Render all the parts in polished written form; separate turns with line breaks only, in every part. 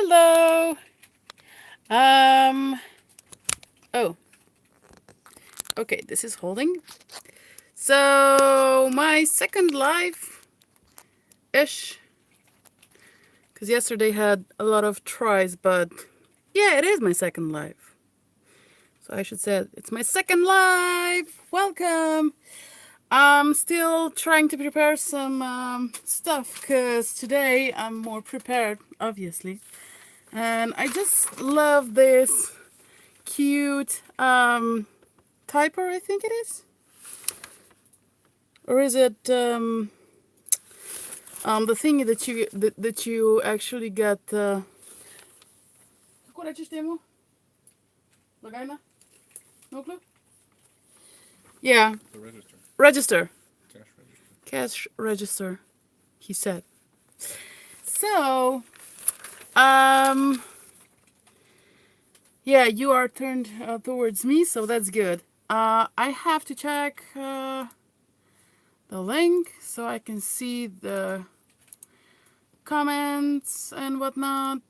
Hello. Um. Oh. Okay. This is holding. So my second live ish. Because yesterday had a lot of tries, but yeah, it is my second live. So I should say it's my second live. Welcome. I'm still trying to prepare some stuff because today I'm more prepared, obviously. And I just love this cute typer, I think it is. Or is it the thing that you actually get No clue? Yeah.
The register.
Register.
Cash register.
Cash register, he said. So, um, yeah, you are turned towards me, so that's good. I have to check the link so I can see the comments and whatnot.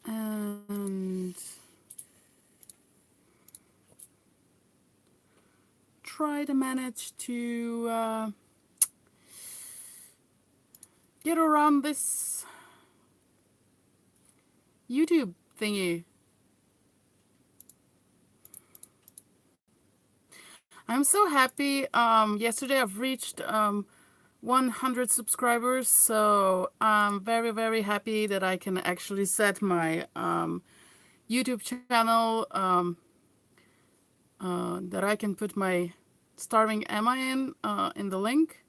And try to manage to get around this YouTube thingy. I'm so happy. Yesterday I've reached 100 subscribers, so I'm very, very happy that I can actually set my YouTube channel, that I can put my Starving Emma in the link.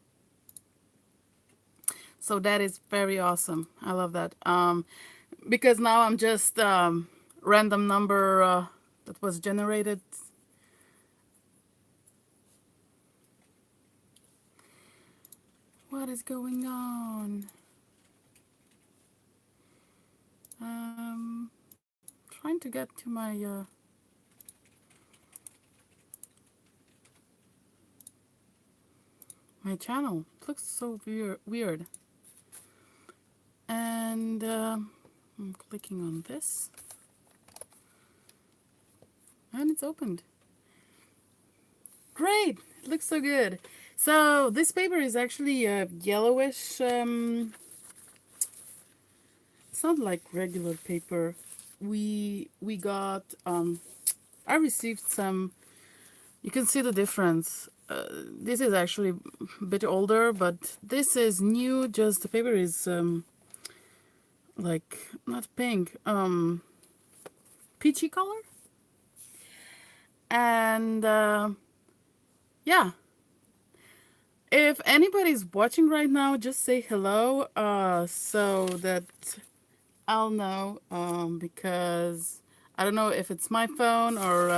So that is very awesome. I love that. Because now I'm just random number that was generated. What is going on? Trying to get to my channel. It looks so weird. And I'm clicking on this. And it's opened. Great! It looks so good. So this paper is actually a yellowish. It's not like regular paper. We got. I received some. You can see the difference. This is actually a bit older, but this is new. Just the paper is like not pink, peachy color. And yeah, if anybody's watching right now, just say hello so that I'll know, because I don't know if it's my phone or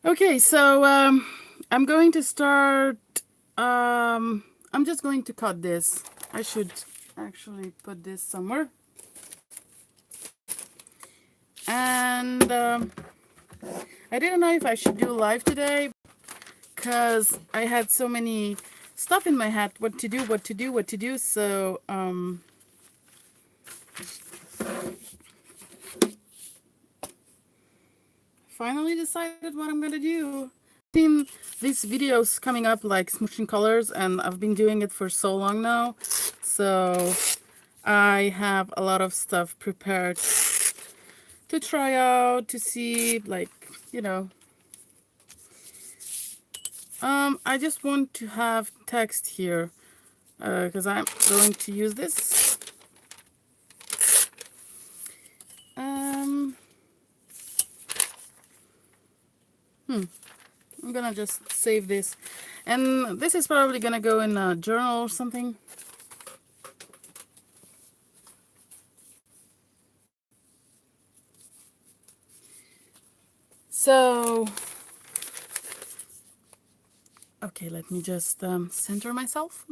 okay, so I'm going to start. I'm just going to cut this. I should actually put this somewhere. And I didn't know if I should do live today because I had so many stuff in my head. What to do. So finally decided what I'm gonna do. Seen these videos coming up like smooshing colors, and I've been doing it for so long now, so I have a lot of stuff prepared to try out, to see, like, you know. I just want to have text here because I'm going to use this. I'm gonna just save this, and this is probably gonna go in a journal or something. So, okay, let me just center myself.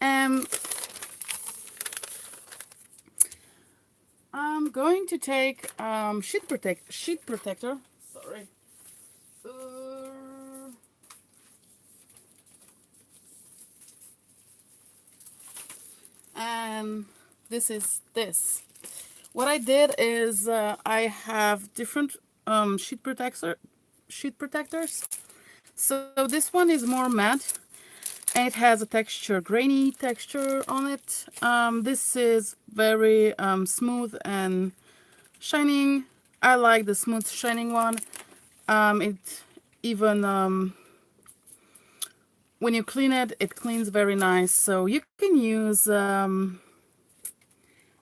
I'm going to take sheet protector. Sorry. Uh, and this is this. What I did is I have different sheet protectors. So this one is more matte and it has a texture, grainy texture on it. This is very smooth and shining. I like the smooth shining one. It even when you clean it, it cleans very nice. So you can use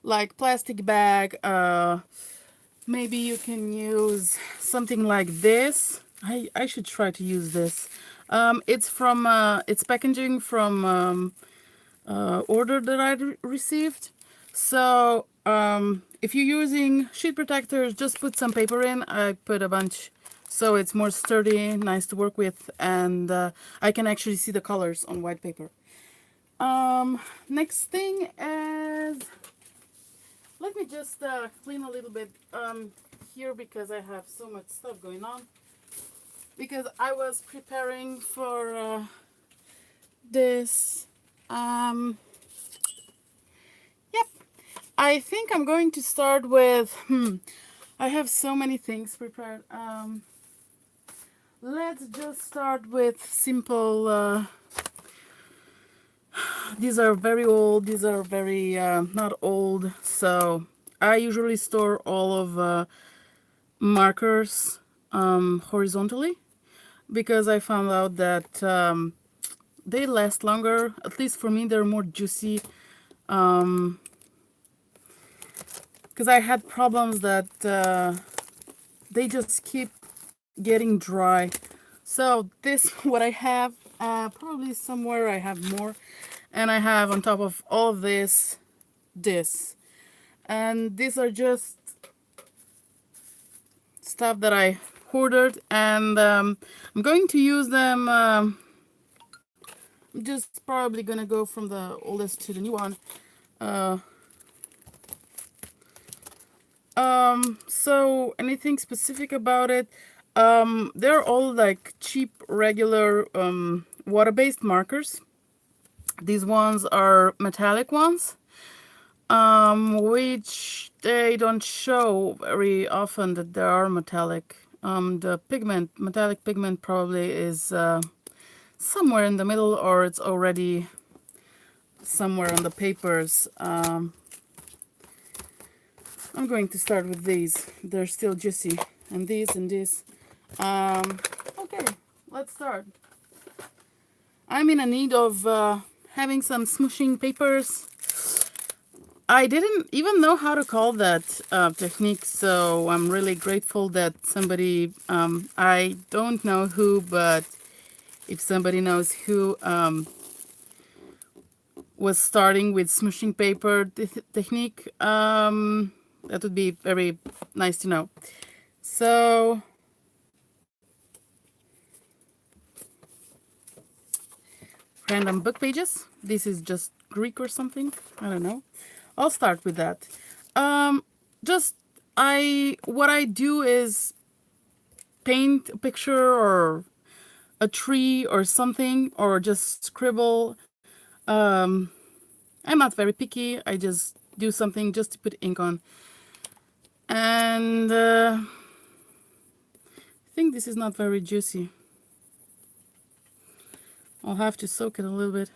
like plastic bag. Maybe you can use something like this. I should try to use this. It's from it's packaging from order that I received. So if you're using sheet protectors, just put some paper in. I put a bunch so it's more sturdy, nice to work with, and I can actually see the colors on white paper. Next thing is, let me just clean a little bit here because I have so much stuff going on. Because I was preparing for this. Yep. I think I'm going to start with, I have so many things prepared. Let's just start with simple, these are very old, these are very not old, so I usually store all of markers horizontally because I found out that they last longer. At least for me, they're more juicy because I had problems that they just keep getting dry. So this what I have, probably somewhere I have more, and I have on top of all of this, and these are just stuff that I ordered, and I'm going to use them. I'm just probably gonna go from the oldest to the new one. So anything specific about it? They're all like cheap, regular water-based markers. These ones are metallic ones, which they don't show very often that they are metallic. The metallic pigment probably is somewhere in the middle, or it's already somewhere on the papers. I'm going to start with these. They're still juicy. And these and this. Okay, let's start. I'm in a need of having some smooshing papers. I didn't even know how to call that technique, so I'm really grateful that somebody, I don't know who, but if somebody knows who was starting with smooshing paper technique, that would be very nice to know. So random book pages. This is just Greek or something. I don't know. I'll start with that. What I do is paint a picture or a tree or something, or just scribble. I'm not very picky. I just do something just to put ink on. And I think this is not very juicy. I'll have to soak it a little bit.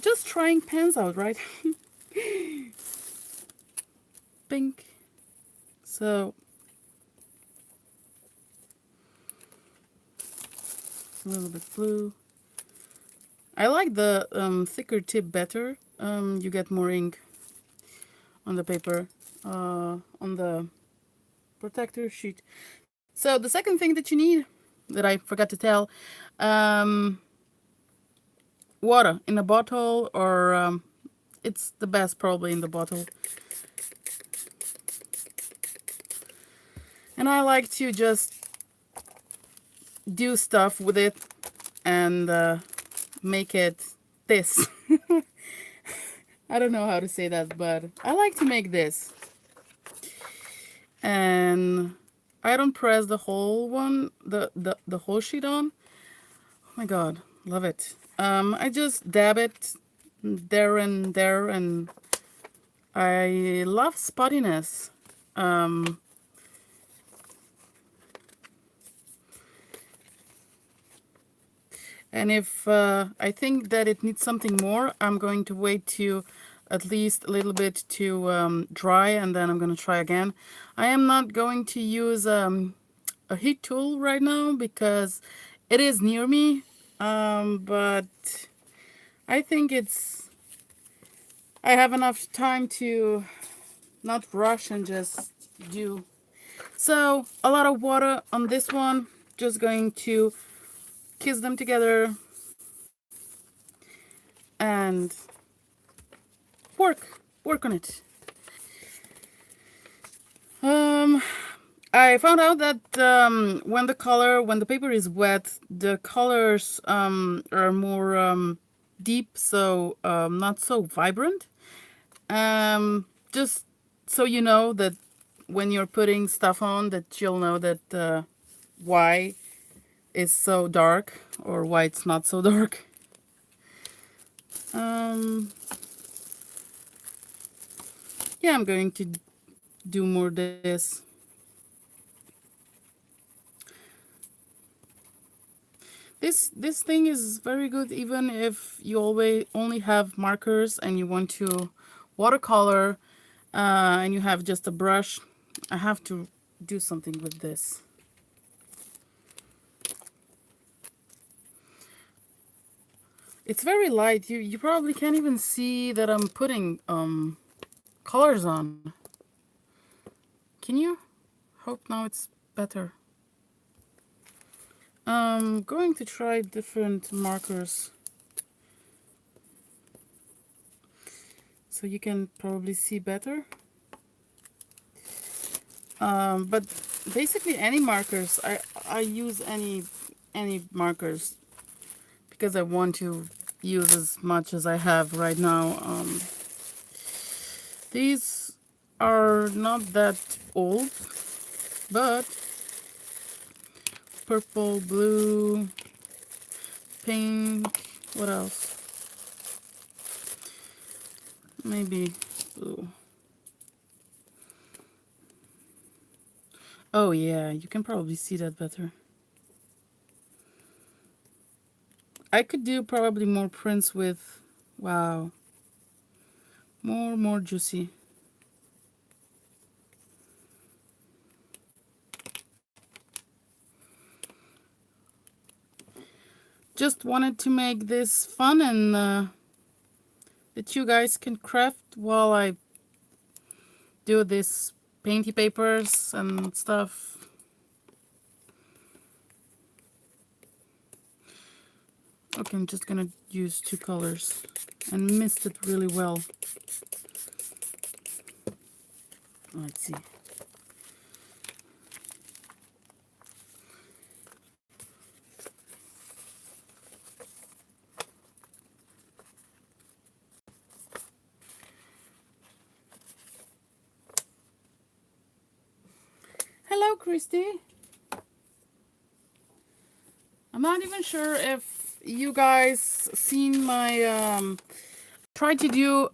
Just trying pens out, right? Pink. So a little bit blue. I like the thicker tip better. You get more ink on the paper, on the protector sheet. So the second thing that you need, that I forgot to tell, water in a bottle, or it's the best probably in the bottle. And I like to just do stuff with it and make it this. I don't know how to say that, but I like to make this. And I don't press the whole one, the whole sheet on. Oh my god, love it. I just dab it there and there, and I love spottiness. Um, and if I think that it needs something more, I'm going to wait to at least a little bit to dry, and then I'm going to try again. I am not going to use a heat tool right now because it is near me, but I think I have enough time to not rush and just do. So a lot of water on this one, just going to kiss them together and work on it. Um, I found out that when the paper is wet, the colors are more deep, so not so vibrant. Just so you know that when you're putting stuff on, that you'll know that why it's so dark or why it's not so dark. Um, yeah, I'm going to do more this. This thing is very good even if you always only have markers and you want to watercolor and you have just a brush. I have to do something with this. It's very light. You probably can't even see that I'm putting colors on. Can you? Hope now it's better. Going to try different markers so you can probably see better. But basically any markers. I use any markers because I want to use as much as I have right now. These are not that old, but purple, blue, pink, what else? Maybe blue. Oh yeah, you can probably see that better. I could do probably more prints with, wow, more juicy. Just wanted to make this fun and that you guys can craft while I do this painty papers and stuff. Okay, I'm just gonna use two colors and mist it really well. Let's see. Hello, Christy. I'm not even sure if you guys seen my tried to do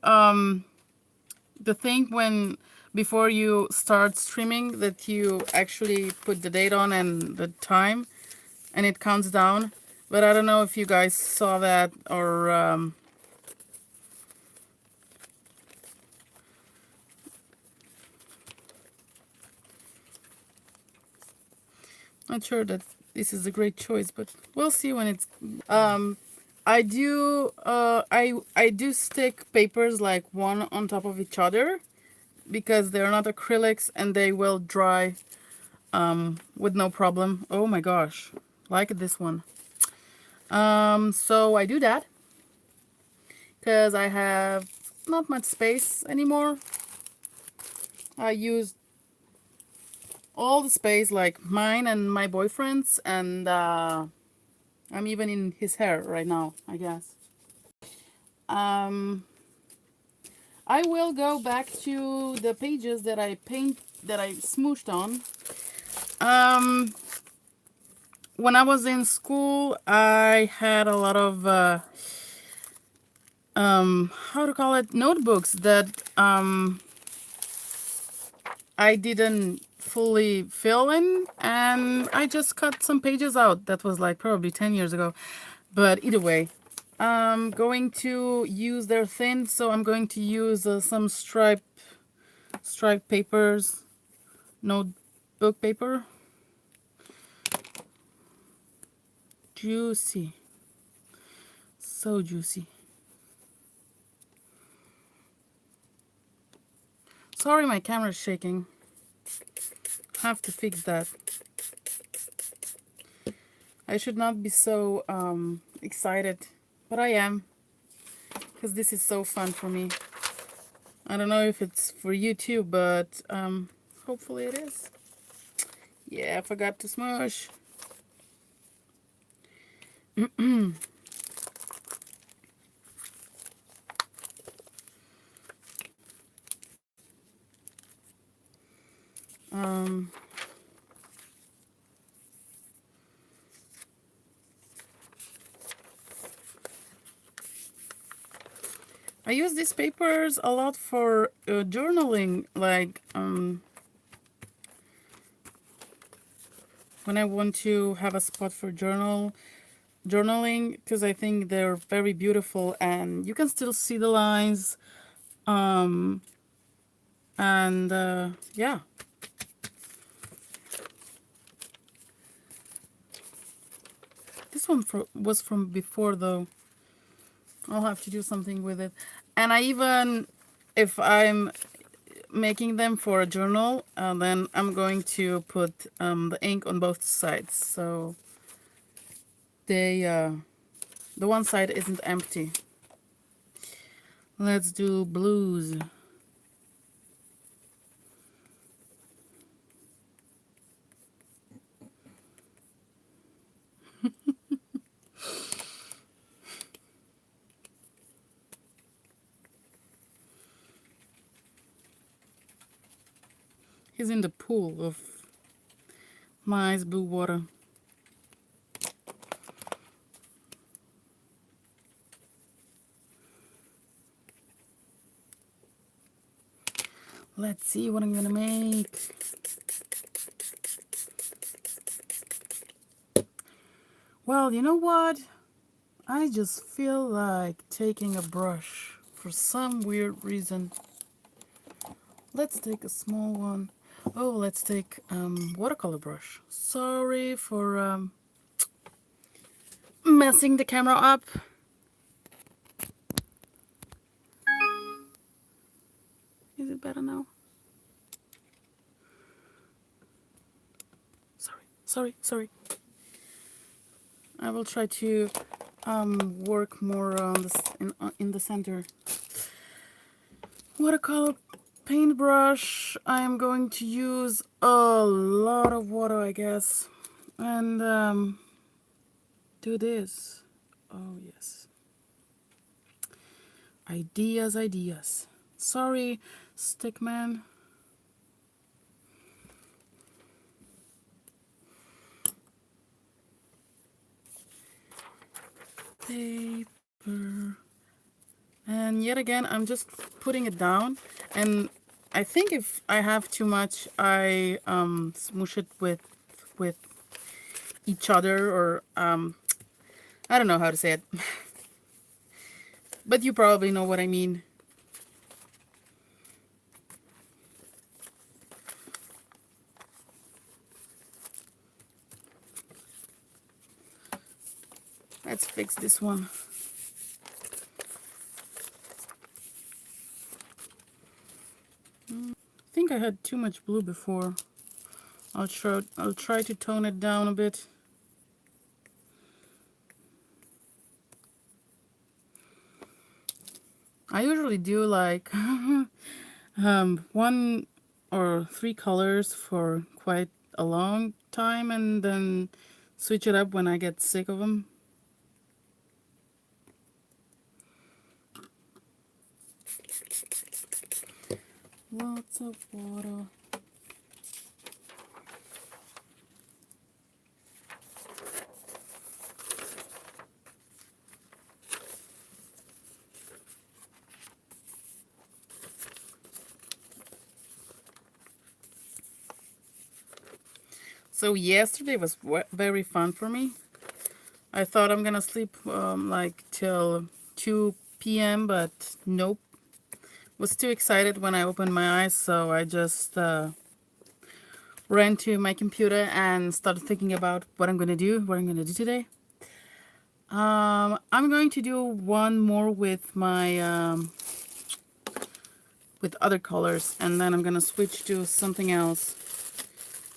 the thing when before you start streaming that you actually put the date on and the time and it counts down, but I don't know if you guys saw that or not sure that this is a great choice, but we'll see when it's I do stick papers like one on top of each other because they're not acrylics and they will dry with no problem. Oh my gosh, like this one. So I do that because I have not much space anymore. I use all the space, like mine and my boyfriend's, and I'm even in his hair right now, I guess. Um, I will go back to the pages that I smooshed on When I was in school, I had a lot of how to call it, notebooks that I didn't fully fill in, and I just cut some pages out. That was like probably 10 years ago. But either way, I'm going to use their thin, so I'm going to use some striped papers, notebook paper. Juicy. So juicy. Sorry, my camera's shaking. Have to fix that. I should not be so excited, but I am, because this is so fun for me. I don't know if it's for you too, but hopefully it is. Yeah, I forgot to smush. I use these papers a lot for journaling, like when I want to have a spot for journaling, because I think they're very beautiful and you can still see the lines. And yeah. This one was from before though. I'll have to do something with it. And I even, if I'm making them for a journal, then I'm going to put the ink on both sides, so they the one side isn't empty. Let's do blues. He's in the pool of nice blue water. Let's see what I'm gonna make. Well, you know what? I just feel like taking a brush for some weird reason. Let's take a small one. Oh, let's take watercolor brush. Sorry for messing the camera up. Is it better now? Sorry. I will try to work more on this in the center. Watercolor paintbrush. I am going to use a lot of water, I guess, and do this. Oh yes. Ideas. Sorry, stickman. Paper. And yet again, I'm just putting it down. And I think if I have too much, I smoosh it with each other, or I don't know how to say it. But you probably know what I mean. Let's fix this one. I think I had too much blue before. I'll try to tone it down a bit. I usually do like 1 or 3 colors for quite a long time, and then switch it up when I get sick of them. Lots of water. So yesterday was very fun for me. I thought I'm gonna sleep like till 2 p.m. but nope. Was too excited when I opened my eyes, so I just ran to my computer and started thinking about what I'm gonna do, today. I'm going to do one more with my with other colors, and then I'm gonna switch to something else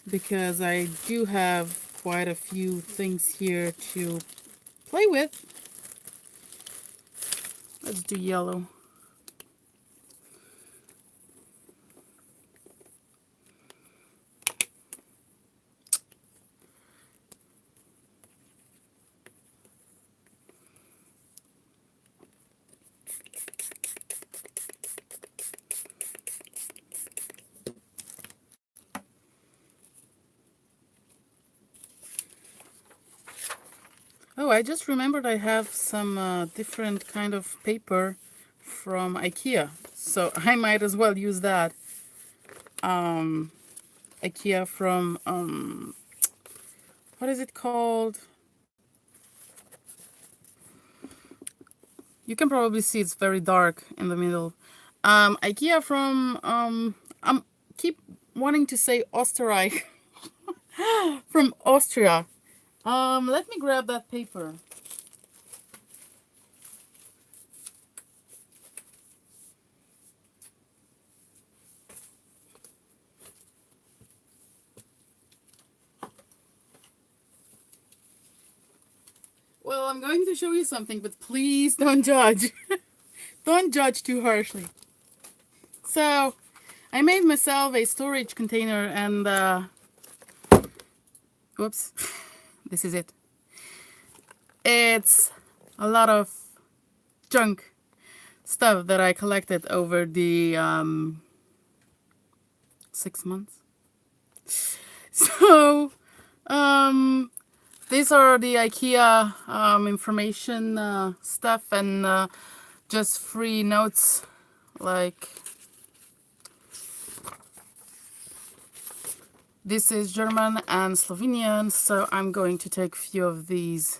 because I do have quite a few things here to play with. Let's do yellow. Oh, I just remembered I have some different kind of paper from IKEA, so I might as well use that. IKEA from what is it called? You can probably see it's very dark in the middle. IKEA from I'm keep wanting to say Österreich. From Austria. Let me grab that paper. Well, I'm going to show you something, but please don't judge. Don't judge too harshly. So, I made myself a storage container and, whoops, this is it. It's a lot of junk stuff that I collected over the 6 months. So, these are the IKEA information stuff and just free notes, like this is German and Slovenian, so I'm going to take a few of these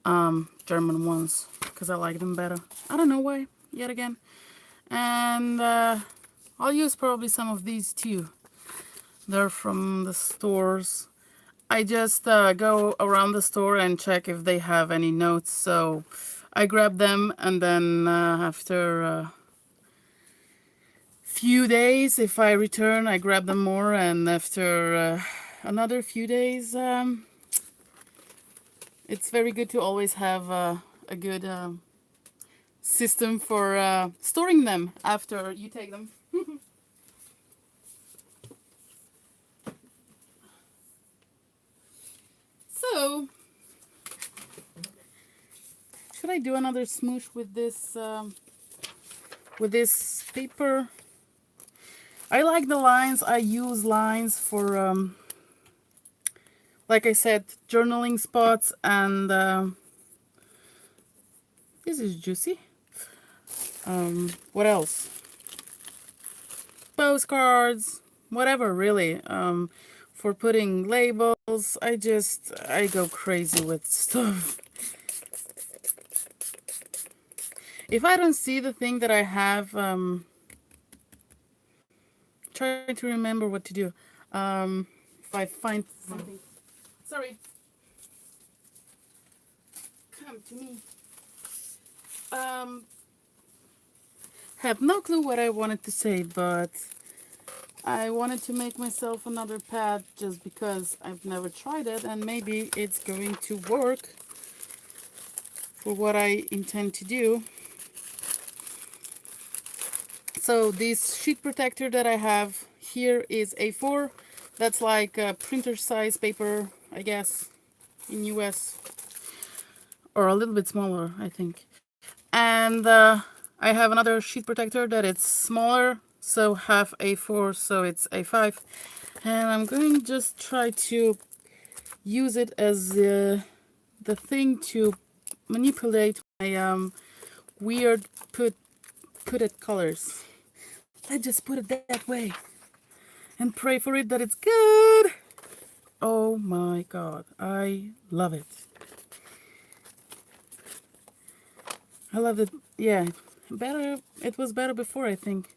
German ones because I like them better. I don't know why, yet again. And I'll use probably some of these too. They're from the stores. I just go around the store and check if they have any notes. So I grab them, and then after a few days, if I return, I grab them more. And after another few days, it's very good to always have a good system for storing them after you take them. So, should I do another smoosh with this paper? I like the lines. I use lines for, like I said, journaling spots, and this is juicy. What else? Postcards, whatever, really. For putting labels, I go crazy with stuff. If I don't see the thing that I have, trying to remember what to do. If I find something, sorry, come to me. Have no clue what I wanted to say, but I wanted to make myself another pad just because I've never tried it, and maybe it's going to work for what I intend to do. So this sheet protector that I have here is A4. That's like a printer size paper, I guess, in US, or a little bit smaller, I think. And I have another sheet protector that it's smaller, so half A4, so it's A5. And I'm going to just try to use it as the thing to manipulate my weird put it colors. Let's just put it that way and pray for it that it's good. Oh my god, I love it. I love it. Yeah, better. It was better before, I think.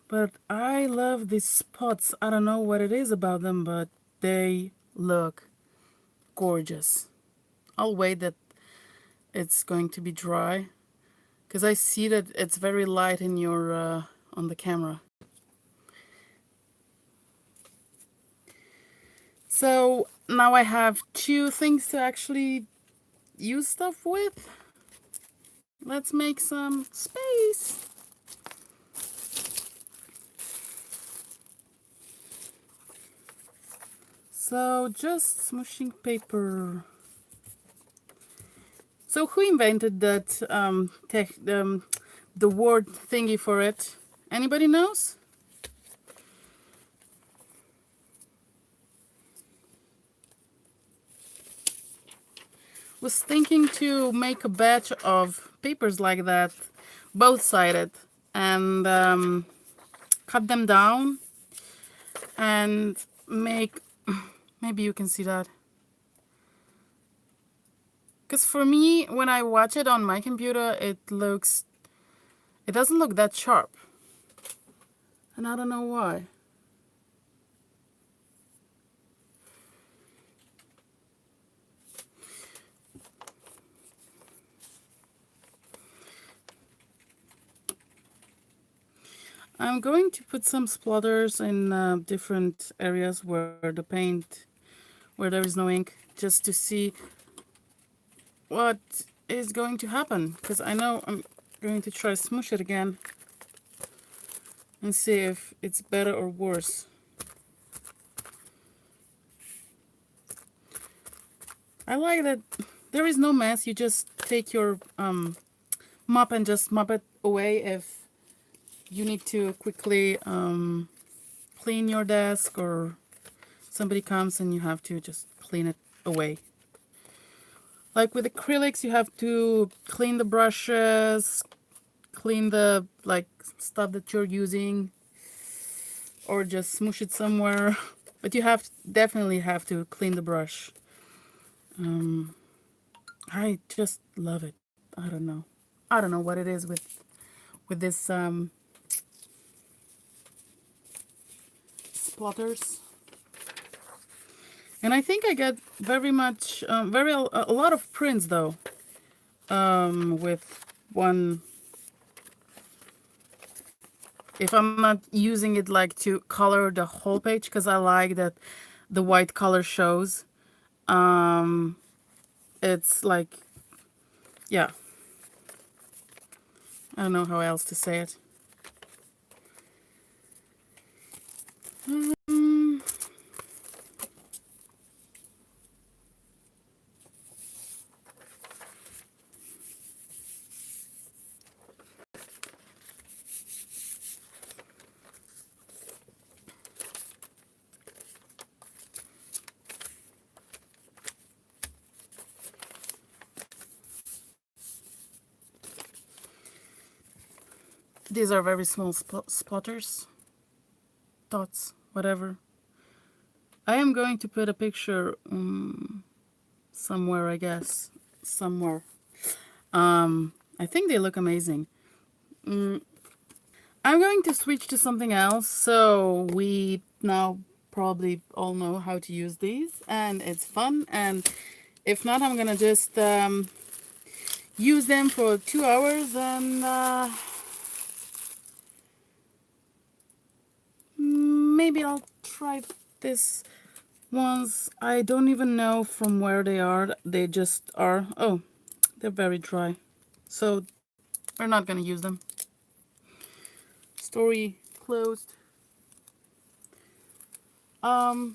But I love these spots. I don't know what it is about them, but they look gorgeous. I'll wait that it's going to be dry, because I see that it's very light in your on the camera. So now I have two things to actually use stuff with. Let's make some space. So just smooshing paper. So who invented that the word thingy for it? Anybody knows? Was thinking to make a batch of papers like that, both-sided, and cut them down and make, maybe you can see that. Because for me, when I watch it on my computer, it doesn't look that sharp. And I don't know why. I'm going to put some splatters in different areas where there is no ink, just to see what is going to happen. Because I know I'm going to try smoosh it again and see if it's better or worse. I like that there is no mess. You just take your mop and just mop it away if you need to quickly clean your desk, or somebody comes and you have to just clean it away. Like with acrylics, you have to clean the brushes, clean the stuff that you're using, or just smoosh it somewhere. But you definitely have to clean the brush. I just love it. I don't know. I don't know what it is with this splatters. And I think I get very much, a lot of prints though, with one, if I'm not using it like to color the whole page, because I like that the white color shows. It's like, yeah, I don't know how else to say it. These are very small splatters, dots, whatever. I am going to put a picture somewhere, I guess. Somewhere. I think they look amazing. I'm going to switch to something else, so we now probably all know how to use these, and it's fun. And if not, I'm gonna just use them for 2 hours, and maybe I'll try this ones. I don't even know from where they are. They just are. Oh, they're very dry, so we're not gonna use them. Story closed. My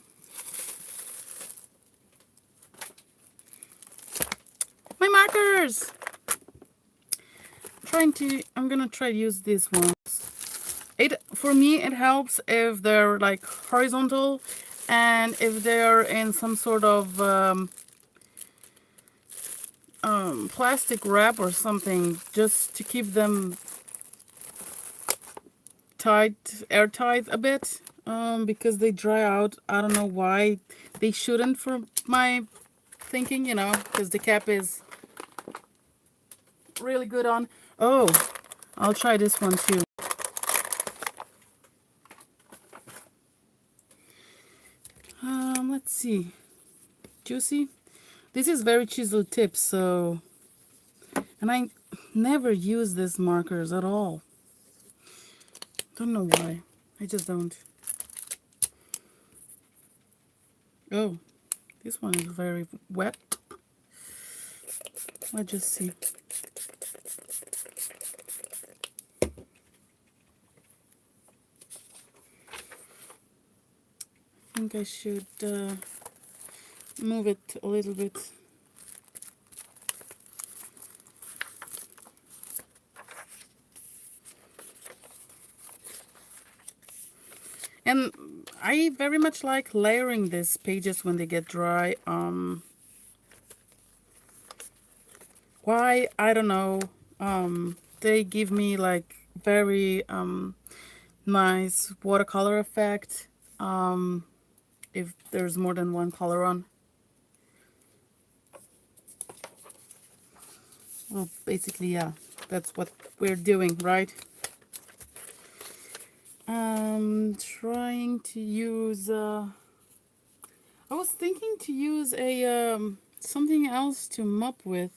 markers. I'm gonna try to use these ones. For me, it helps if they're like horizontal, and if they're in some sort of plastic wrap or something, just to keep them airtight a bit. because they dry out. I don't know why they shouldn't, for my thinking, you know, because the cap is really good on. Oh, I'll try this one too. Let's see. Juicy. This is very chiseled tip, so, and I never use these markers at all. Don't know why. I just don't. Oh, this one is very wet. Let's just see. I think I should move it a little bit. And I very much like layering these pages when they get dry. Why? I don't know. They give me like very nice watercolor effect if there's more than one color on. Well, basically, yeah, that's what we're doing, right? Trying to use I was thinking to use a something else to mop with,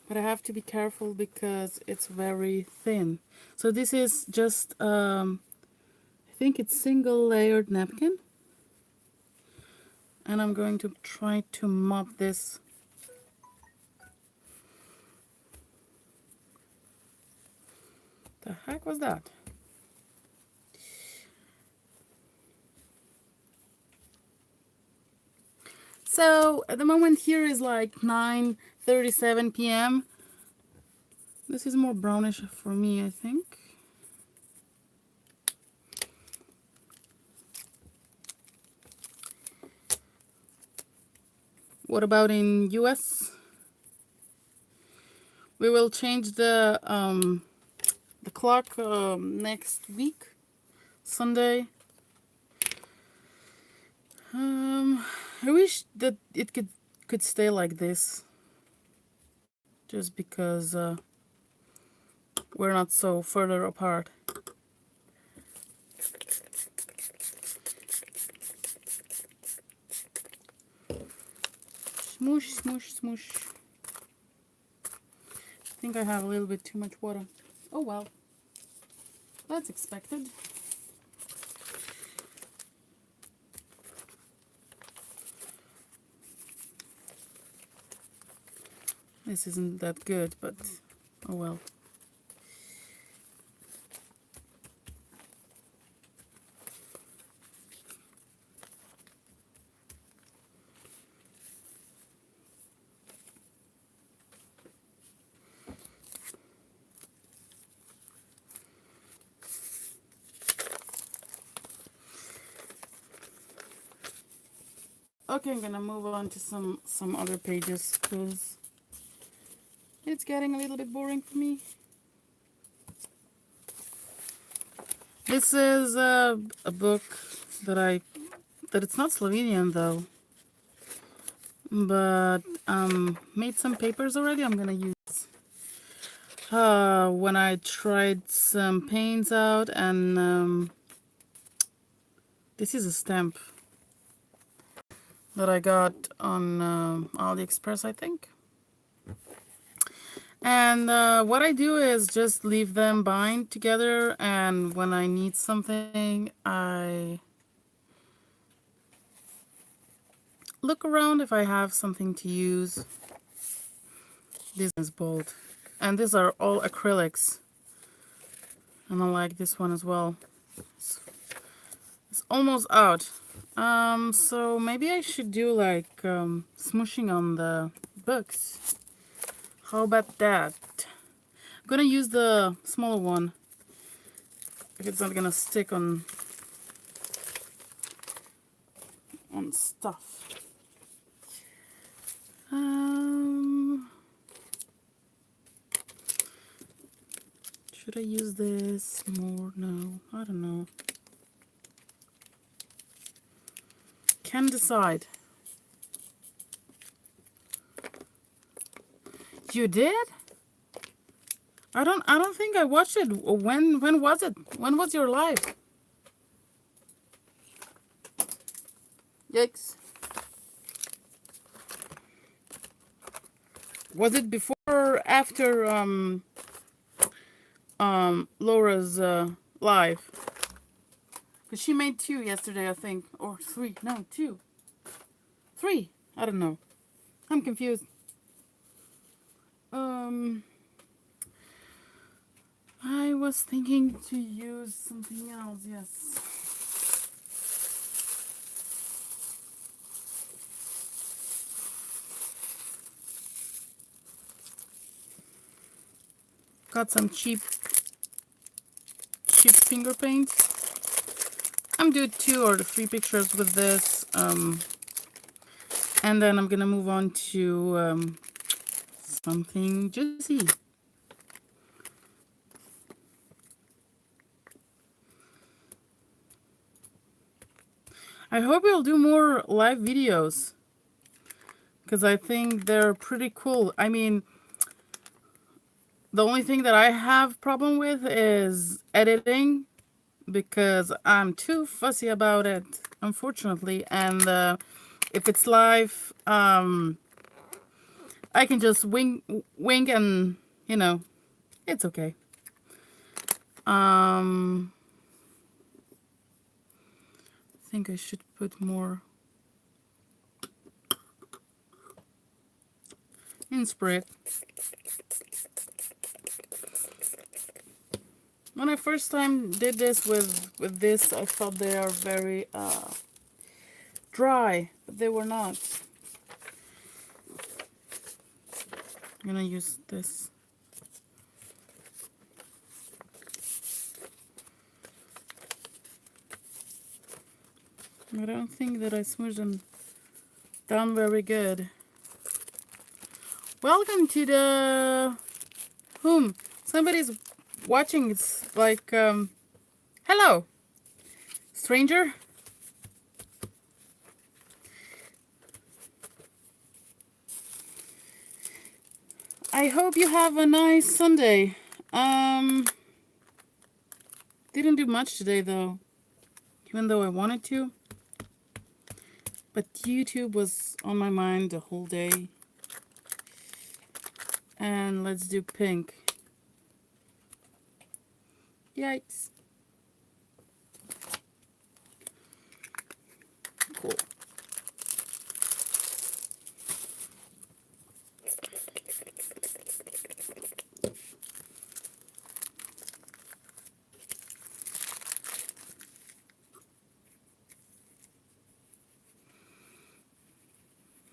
but I have to be careful because it's very thin. So this is just I think it's single layered napkin, and I'm going to try to mop this. The heck was that? So at the moment here is like 9:37 p.m. This is more brownish for me, I think. What about in US? We will change the clock next week, Sunday. I wish that it could stay like this, just because we're not so further apart. Smoosh, smoosh, smoosh. I think I have a little bit too much water. Oh well, that's expected. This isn't that good, but oh well. Okay, I'm gonna move on to some other pages because it's getting a little bit boring for me. This is a book that it's not Slovenian though, but made some papers already. I'm gonna use when I tried some paints out, and this is a stamp that I got on AliExpress, I think. And what I do is just leave them bind together, and when I need something, I look around if I have something to use. This is bold, and these are all acrylics, and I like this one as well. It's almost out. So maybe I should do like smooshing on the books. How about that? I'm gonna use the smaller one if it's not gonna stick on stuff. Should I use this more? No, I don't know. can't decide. You did? I don't think I watched it. When was it? When was your live? Yikes. Was it before or after Laura's live? Because she made 2 yesterday, I think. Or 3. No, 2. 3. I don't know. I'm confused. I was thinking to use something else, yes. Got some cheap finger paint. I'm doing 2 or 3 pictures with this. And then I'm gonna move on to something juicy. I hope we'll do more live videos because I think they're pretty cool. I mean, the only thing that I have problem with is editing because I'm too fussy about it, unfortunately. And if it's live, I can just wing and, you know, it's okay. I think I should put more in spread. When I first time did this with this, I thought they are very dry, but they were not. I'm gonna use this. I don't think that I smoothed them down very good. Welcome to the whom somebody's watching. It's like hello, stranger. I hope you have a nice Sunday. Didn't do much today though, even though I wanted to. But YouTube was on my mind the whole day. And let's do pink. Yikes. Cool.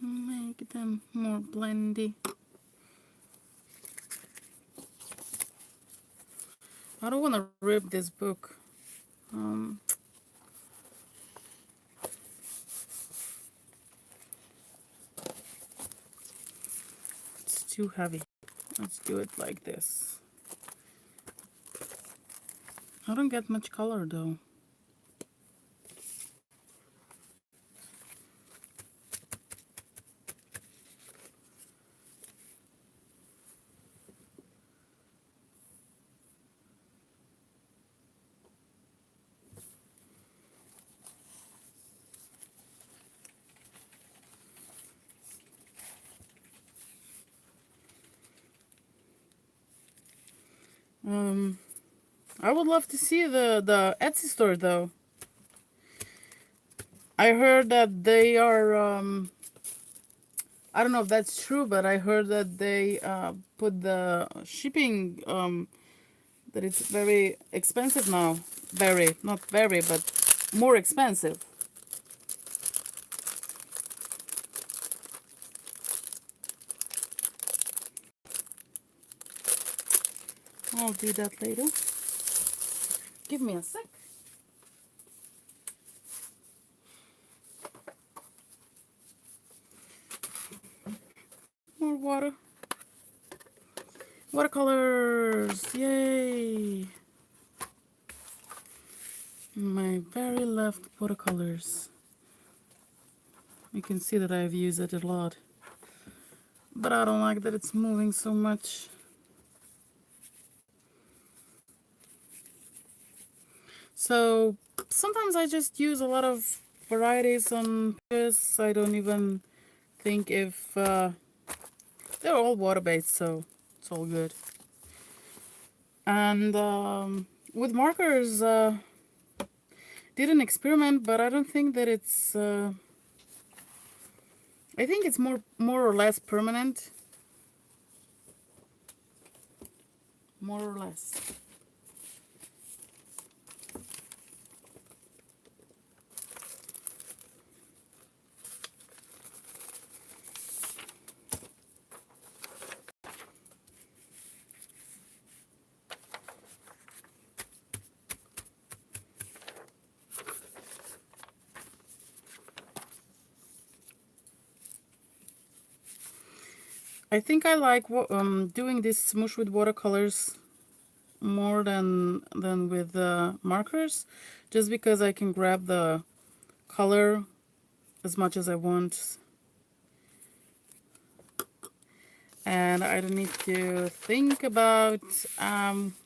Make them more blendy. I don't want to rip this book. It's too heavy. Let's do it like this. I don't get much color though. I would love to see the Etsy store though. I heard that they are I don't know if that's true, but I heard that they put the shipping that it's very expensive now. Very, not very, but more expensive. I'll do that later. Give me a sec. More water. Watercolors. Yay. My very left watercolors. You can see that I've used it a lot. But I don't like that it's moving so much. So sometimes I just use a lot of varieties on this. I don't even think if they're all water-based, so it's all good. And with markers, did an experiment, but I don't think that it's. I think it's more or less permanent. More or less. I think I like doing this smoosh with watercolors more than with markers, just because I can grab the color as much as I want, and I don't need to think about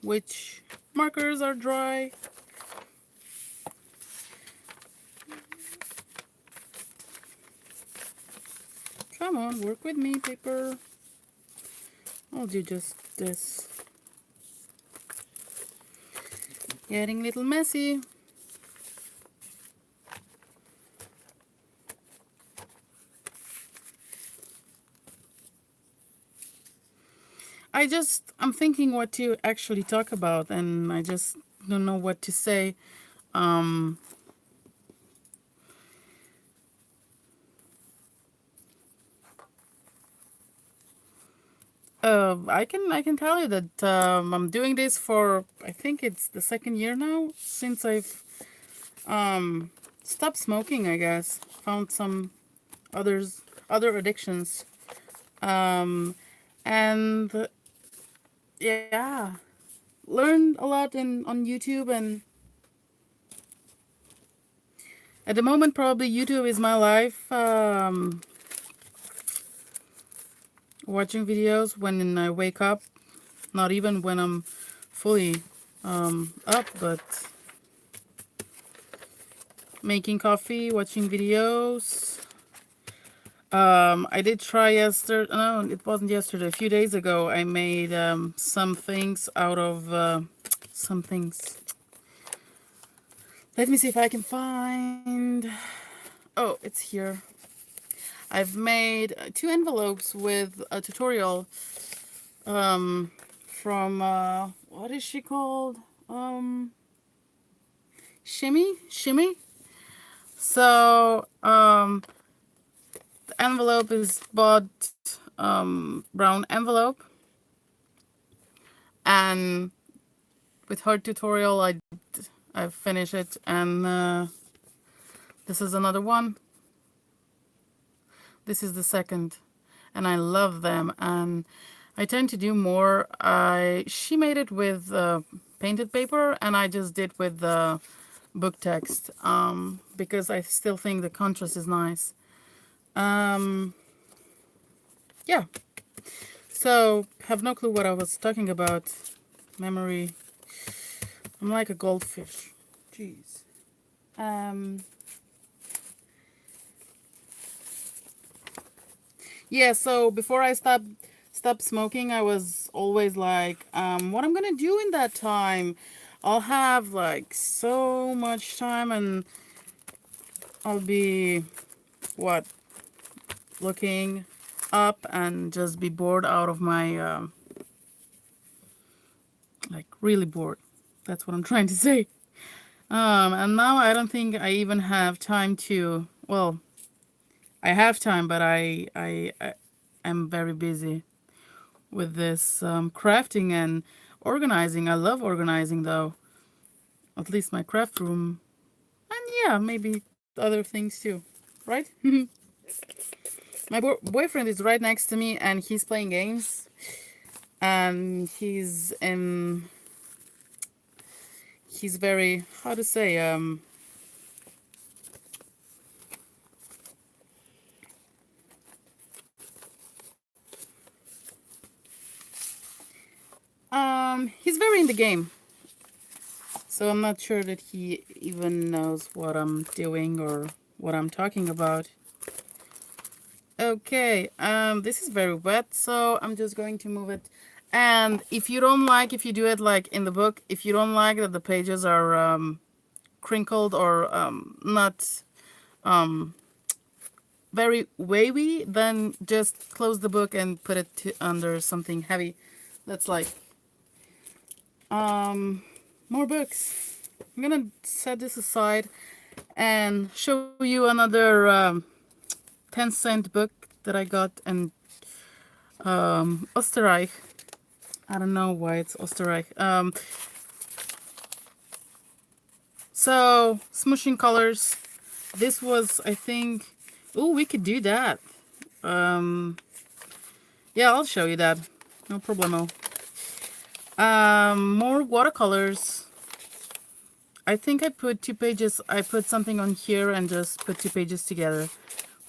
which markers are dry. Come on, work with me, paper. I'll do just this. Getting a little messy. I'm thinking what to actually talk about, and I just don't know what to say. I can tell you that I'm doing this for, I think it's the second year now since I've stopped smoking. I guess found some other addictions, and yeah, learned a lot on YouTube, and at the moment probably YouTube is my life. Watching videos when I wake up, not even when I'm fully up, but making coffee, watching videos. I did try yesterday, no, it wasn't yesterday, a few days ago, I made some things out of some things. Let me see if I can find, oh, it's here. I've made 2 envelopes with a tutorial from, what is she called? Shimmy. So, the envelope is bought, brown envelope. And with her tutorial, I finished it. And this is another one. This is the second. And I love them. And I tend to do more. She made it with painted paper, and I just did with the book text, because I still think the contrast is nice. Yeah. So, have no clue what I was talking about. Memory. I'm like a goldfish. Jeez. Yeah, so before I stopped smoking, I was always like, what I'm gonna do in that time? I'll have like so much time, and I'll be what, looking up and just be bored out of my like really bored. That's what I'm trying to say. And now I don't think I even have time to, well, I have time, but I am very busy with this crafting and organizing. I love organizing, though. At least my craft room. And yeah, maybe other things too. Right? My boyfriend is right next to me, and he's playing games. And he's very, how to say, He's very in the game, so I'm not sure that he even knows what I'm doing or what I'm talking about. Okay, this is very wet, so I'm just going to move it. And if you don't like, if you do it like in the book, if you don't like that the pages are crinkled or not very wavy, then just close the book and put it under something heavy. That's like more books. I'm gonna set this aside and show you another 10-cent book that I got in Österreich. I don't know why it's Österreich. So smushing colors. This was, I think, oh, we could do that. Yeah, I'll show you that. No problemo. More watercolors. I think I put 2 pages. I put something on here and just put 2 pages together,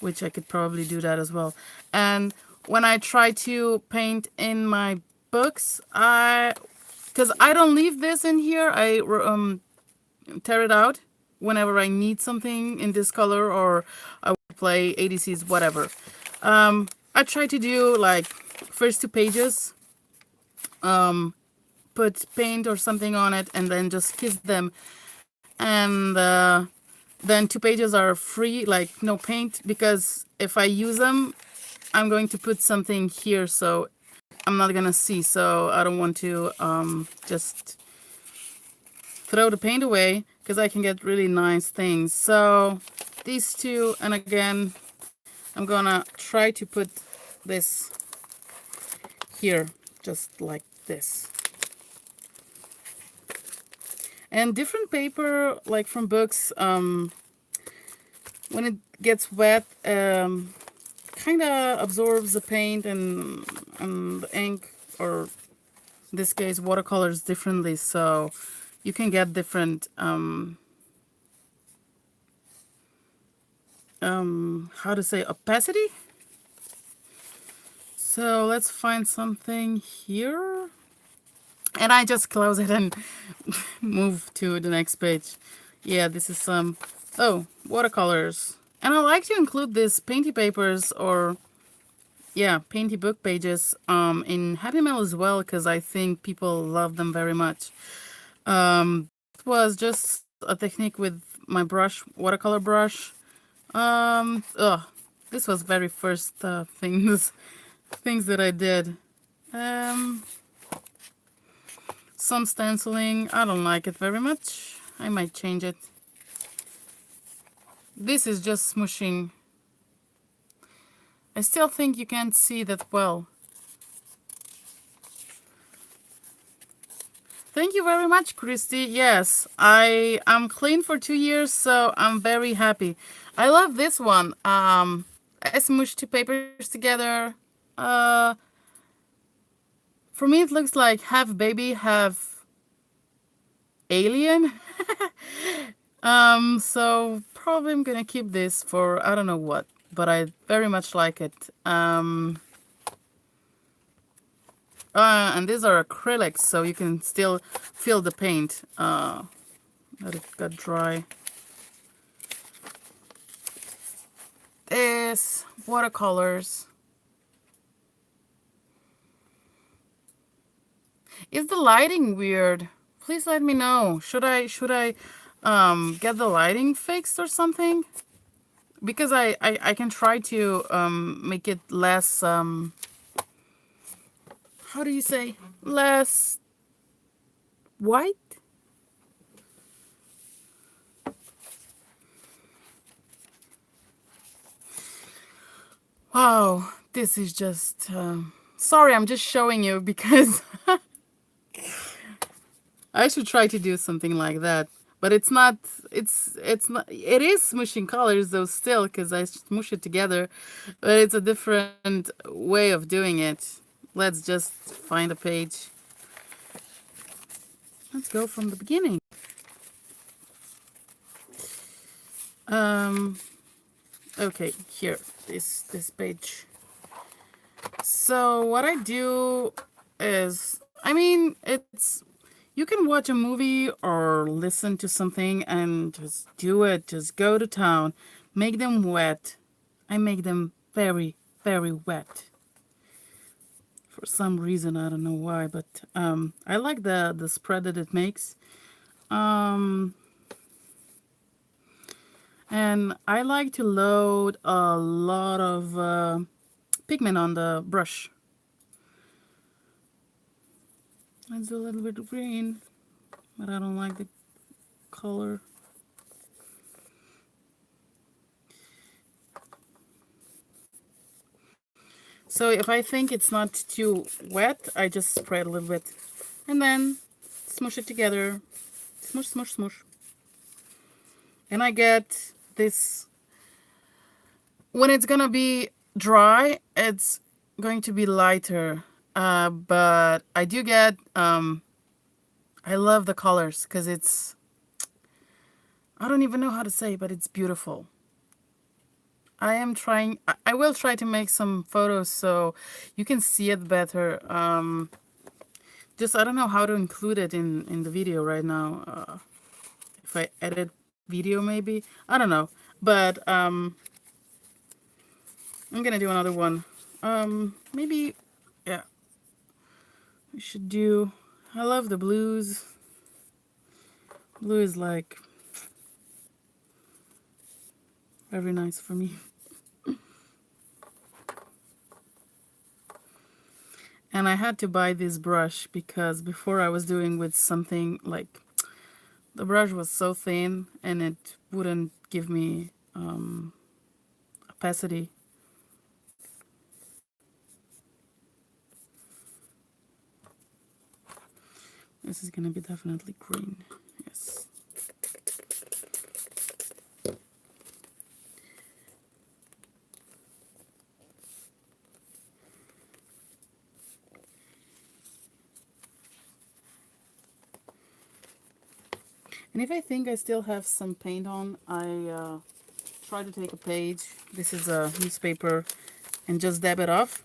which I could probably do that as well. And when I try to paint in my books, because I don't leave this in here, I tear it out whenever I need something in this color or I want to play ADCs, whatever. I try to do like first 2 pages, put paint or something on it, and then just kiss them. And then 2 pages are free, like no paint, because if I use them, I'm going to put something here, so I'm not gonna see, so I don't want to just throw the paint away, because I can get really nice things. So these 2, and again, I'm gonna try to put this here, just like this. And different paper, like from books, when it gets wet, kind of absorbs the paint and the ink, or in this case watercolors, differently, so you can get different how to say, opacity. So let's find something here, and I just close it and move to the next page. Yeah, this is some watercolors, and I like to include these painty papers, or yeah, painty book pages in Happy Mail as well, because I think people love them very much. It was just a technique with my brush, watercolor brush. This was very first things that I did. Some stenciling. I don't like it very much. I might change it. This is just smushing. I still think you can't see that well. Thank you very much, Christy. Yes, I'm clean for 2 years, so I'm very happy. I love this one. I smushed 2 papers together. For me, it looks like half baby, half alien. So probably I'm gonna keep this for I don't know what, but I very much like it. And these are acrylics, so you can still feel the paint that it got dry. This watercolors. Is the lighting weird? Please let me know. Should I get the lighting fixed or something? Because I can try to make it less how do you say, less white? Wow, this is just sorry, I'm just showing you because I should try to do something like that, but it's not, it is smushing colors though still, because I smush it together, but it's a different way of doing it. Let's just find a page. Let's go from the beginning. Okay, here, this page. So what I do is I mean, it's, you can watch a movie or listen to something and just do it. Just go to town. Make them wet. I make them very, very wet. For some reason, I don't know why, but I like the spread that it makes. Um, and I like to load a lot of pigment on the brush. Let's do a little bit of green, but I don't like the color. So if I think it's not too wet, I just spread a little bit. And then smush it together. Smush, smush, smush. And I get this. When it's gonna be dry, it's going to be lighter. But I do get, I love the colors because it's, I don't even know how to say, but it's beautiful. I am trying, I will try to make some photos so you can see it better. Just, I don't know how to include it in the video right now. If I edit video, maybe. I don't know. But I'm going to do another one. Maybe, yeah. We should do, I love the blues. Blue is like very nice for me. And I had to buy this brush because before I was doing with something like, the brush was so thin and it wouldn't give me opacity. This is gonna be definitely green. Yes. And if I think I still have some paint on, I try to take a page. This is a newspaper and just dab it off.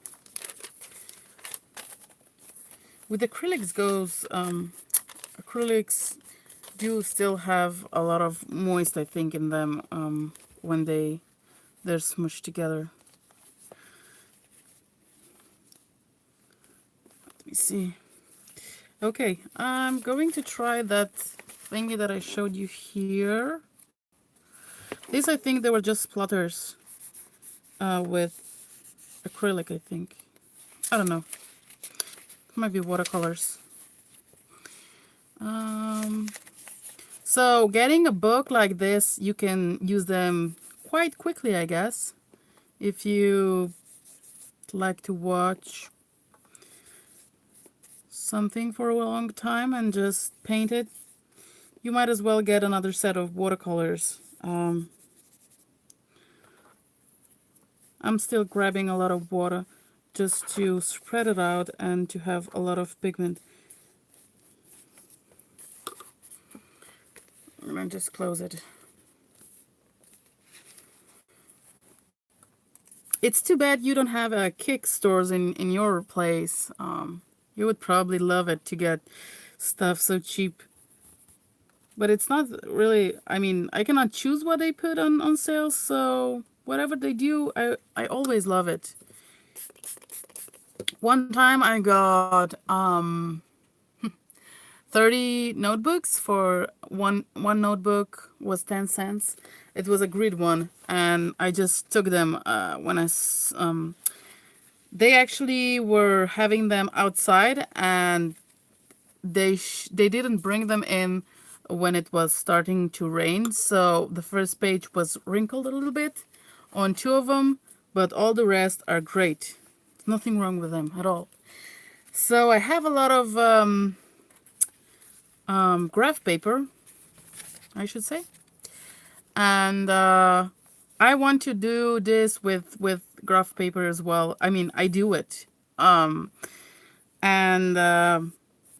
With acrylics goes, acrylics do still have a lot of moist, I think, in them when they're smushed together. Let me see. Okay, I'm going to try that thingy that I showed you here. These, I think they were just splatters with acrylic, I think. I don't know. Might be watercolors. So getting a book like this, you can use them quite quickly, I guess. If you like to watch something for a long time and just paint it, you might as well get another set of watercolors. I'm still grabbing a lot of water just to spread it out and to have a lot of pigment. I'm gonna just close it. It's too bad you don't have a Kick stores in your place. You would probably love it to get stuff so cheap. But it's not really, I mean, I cannot choose what they put on sale, so whatever they do, I always love it. One time I got 30 notebooks for one notebook was 10 cents. It was a grid one, and I just took them when they actually were having them outside, and they didn't bring them in when it was starting to rain, so the first page was wrinkled a little bit on 2 of them, but all the rest are great. Nothing wrong with them at all. So I have a lot of graph paper, I should say, and I want to do this with graph paper as well. I mean, I do it, and I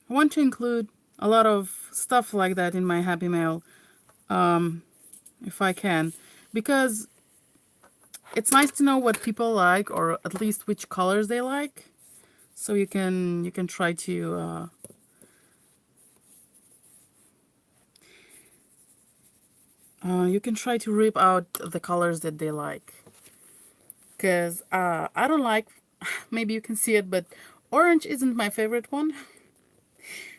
want to include a lot of stuff like that in my Happy Mail, if I can, because it's nice to know what people like, or at least which colors they like. So you can try to rip out the colors that they like. Because I don't like, maybe you can see it, but orange isn't my favorite one.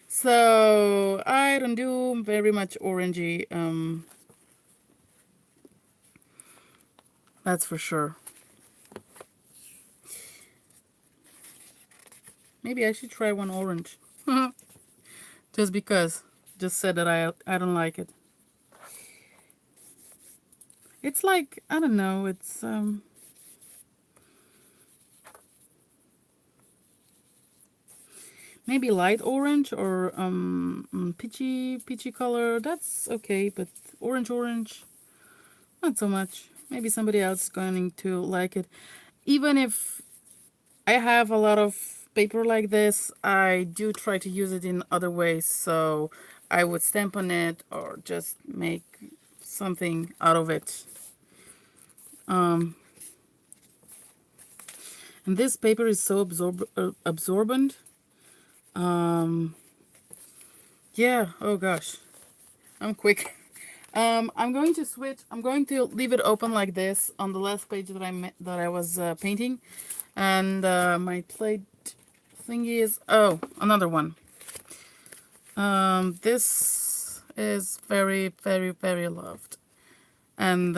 So I don't do very much orangey, that's for sure. Maybe I should try one orange. Just because. Just said that I don't like it. It's like, I don't know, it's maybe light orange or peachy color. That's okay, but orange, not so much. Maybe somebody else is going to like it. Even if I have a lot of paper like this, I do try to use it in other ways. So I would stamp on it or just make something out of it. And this paper is so absorbent. Yeah, oh gosh, I'm quick. I'm going to switch. I'm going to leave it open like this on the last page that I was painting, and my plate thingy is, oh, another one. This is very, very, very loved, and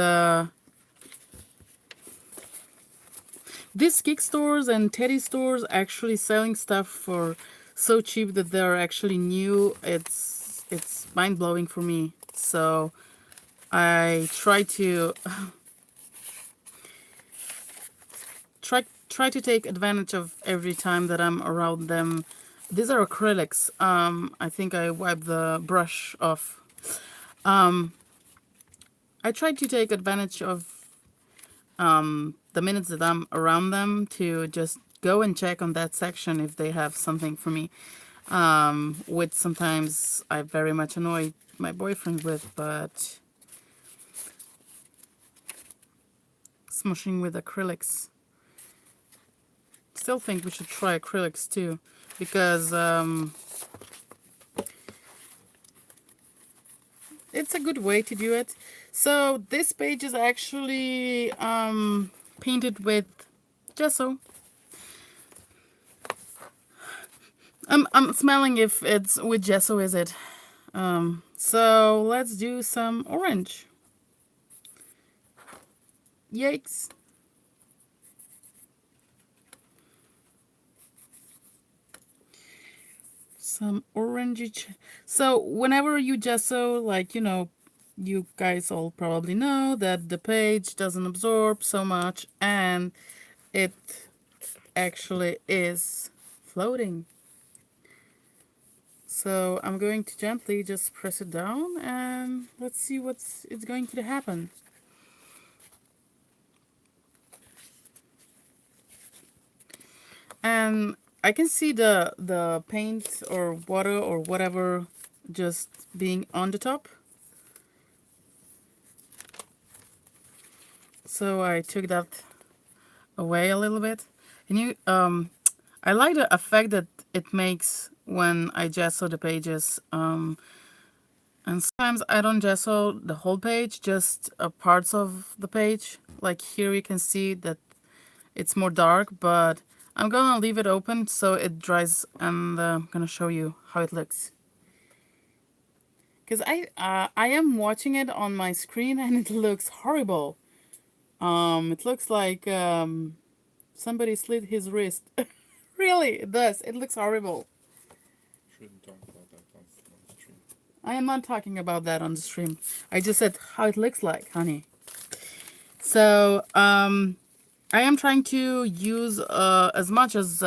these Kick stores and Teddy stores actually selling stuff for so cheap that they're actually new. It's mind-blowing for me. So I try to try to take advantage of every time that I'm around them. These are acrylics. I think I wiped the brush off. I try to take advantage of the minutes that I'm around them to just go and check on that section if they have something for me, which sometimes I very much annoy my boyfriend with, but smushing with acrylics. Still think we should try acrylics too, because it's a good way to do it. So this page is actually painted with gesso. I'm smelling if it's with gesso, is it? So let's do some orange. Yikes. Some orangey. So whenever you gesso, like, you know, you guys all probably know that the page doesn't absorb so much, and it actually is floating. So I'm going to gently just press it down, and let's see what's it's going to happen. And I can see the paint or water or whatever just being on the top. So I took that away a little bit. And I like the effect that it makes when I gesso the pages. And sometimes I don't gesso the whole page, just parts of the page. Like here you can see that it's more dark, but I'm gonna leave it open so it dries, and I'm gonna show you how it looks. Because I am watching it on my screen and it looks horrible. It looks like somebody slit his wrist. Really, it does. It looks horrible.
Shouldn't talk about that on the stream.
I am not talking about that on the stream. I just said how it looks like, honey. So I am trying to use as much as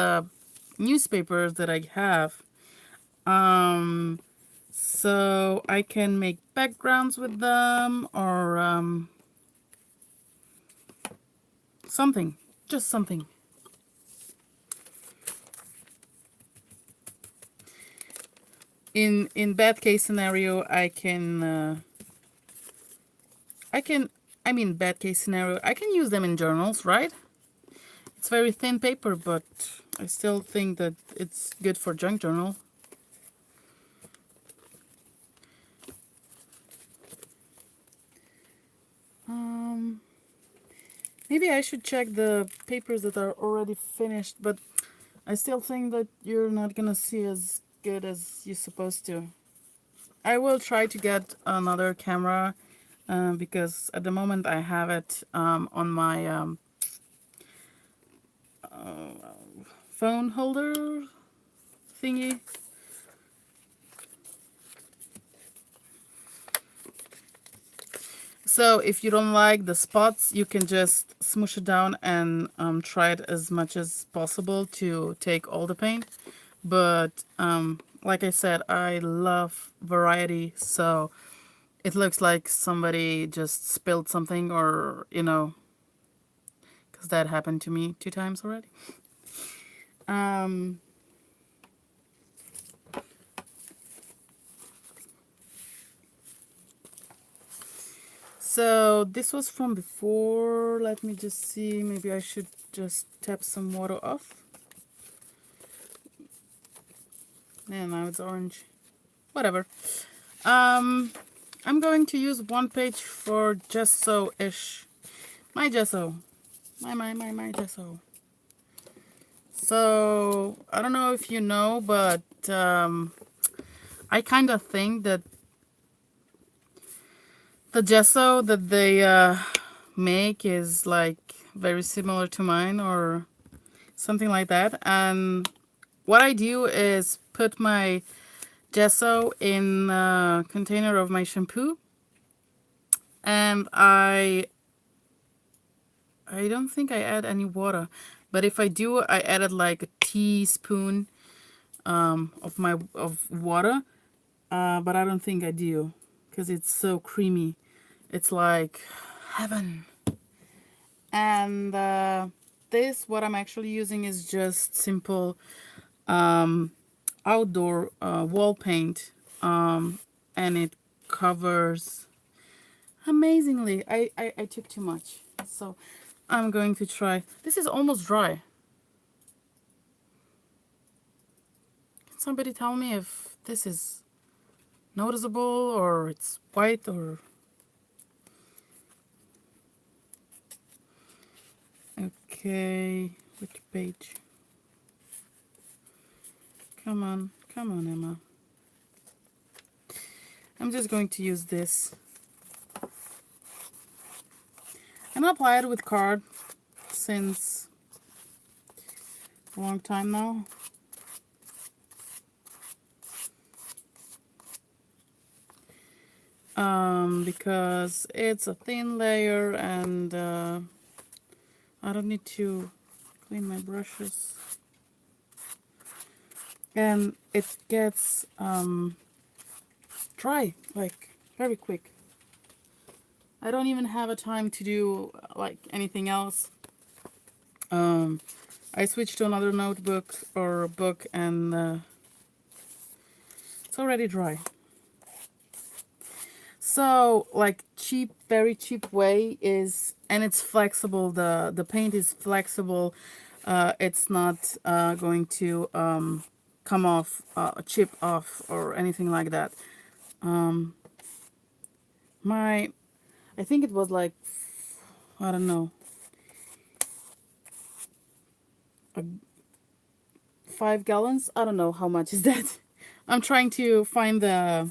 newspapers that I have, so I can make backgrounds with them, or something, just something. In bad case scenario, I mean bad case scenario, I can use them in journals, right? It's very thin paper, but I still think that it's good for junk journal. Maybe I should check the papers that are already finished, but I still think that you're not gonna see as good as you're supposed to. I will try to get another camera because at the moment I have it on my phone holder thingy. So if you don't like the spots, you can just smoosh it down and try it as much as possible to take all the paint. But like I said, I love variety, so it looks like somebody just spilled something, or because that happened to me 2 times already. So this was from before. Let me just see. Maybe I should just tap some water off. Yeah, now it's orange. Whatever. I'm going to use one page for gesso-ish. My gesso. My gesso. So, I don't know if you know, but I kind of think that the gesso that they make is like very similar to mine or something like that. And what I do is put my gesso in a container of my shampoo, and I don't think I add any water, but if I do, I added like a teaspoon of water, but I don't think I do because it's so creamy. It's like heaven. And this, what I'm actually using is just simple outdoor wall paint, and it covers amazingly. I took too much, so I'm going to try. This is almost dry. Can somebody tell me if this is noticeable or it's white or... Okay, which page? Come on, Emma. I'm just going to use this and apply it with card since a long time now. Because it's a thin layer and I don't need to clean my brushes. And it gets dry, like, very quick. I don't even have a time to do, like, anything else. I switched to another notebook or a book and it's already dry. So, like, cheap, very cheap way is, and it's flexible, the paint is flexible, it's not going to come off, chip off or anything like that. I think it was like, I don't know, 5 gallons. I don't know how much is that. I'm trying to find the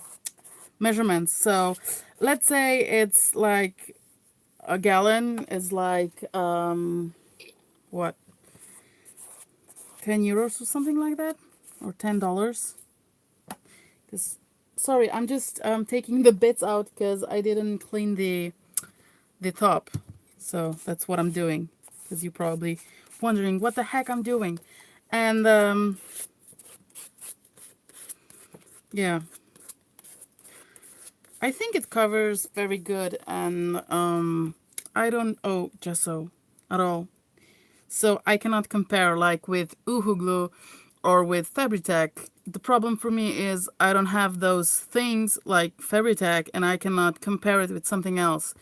measurements. So let's say it's like a gallon is like what, 10 euros or something like that, or $10. Because, sorry, I'm just taking the bits out because I didn't clean the top, so that's what I'm doing, because you're probably wondering what the heck I'm doing. And yeah, I think it covers very good, and I don't owe gesso at all, so I cannot compare like with Uhu glue or with fabritac. The problem for me is I don't have those things like fabritac, and I cannot compare it with something else.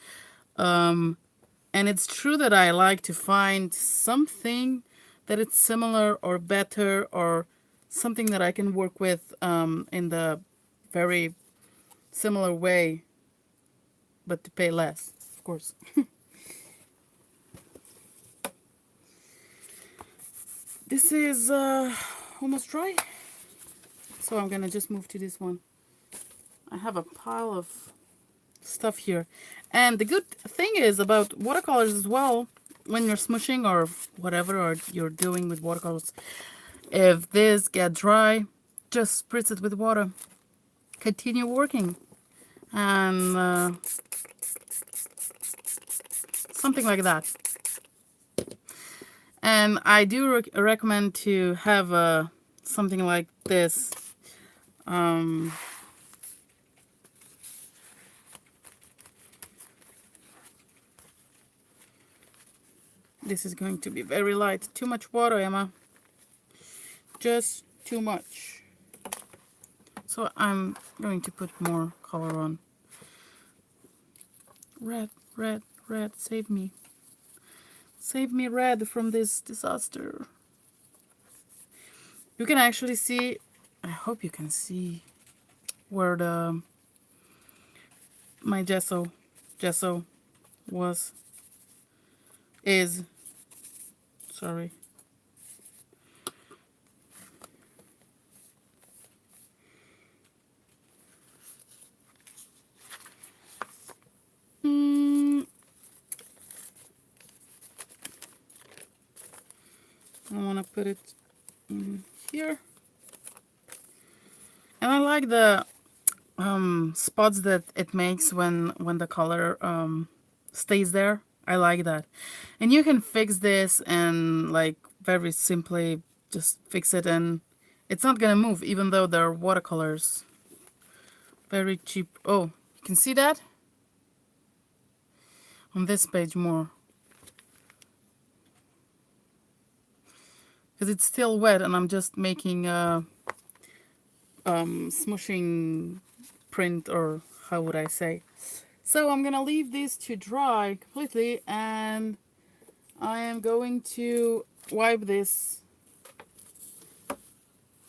And it's true that I like to find something that it's similar or better, or something that I can work with in the very similar way, but to pay less, of course. This is almost dry, so I'm gonna just move to this one. I have a pile of stuff here. And the good thing is about watercolors as well, when you're smushing or whatever or you're doing with watercolors, if this get dry, just spritz it with water, continue working, and something like that. And I do recommend to have something like this. This is going to be very light. Too much water, Emma. Just too much. So I'm going to put more color on. Red, red, red, save me. Save me, red, from this disaster. You can actually see, I hope you can see where my gesso is. Sorry. I want to put it in here. And I like the spots that it makes when the color stays there. I like that. And you can fix this and like very simply just fix it, and it's not gonna move even though they're watercolors. Very cheap. Oh, you can see that? On this page more. Because it's still wet and I'm just making a smushing print, or how would I say. So I'm gonna leave this to dry completely, and I am going to wipe this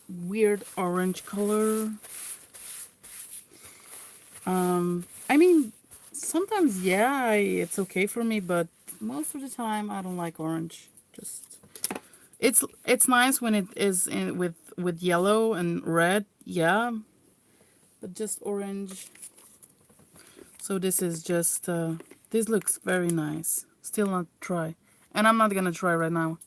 weird orange color. I mean, sometimes, yeah, it's okay for me, but most of the time I don't like orange. Just it's nice when it is in with yellow and red, yeah, but just orange. So this is just this looks very nice. Still not dry, and I'm not gonna try right now.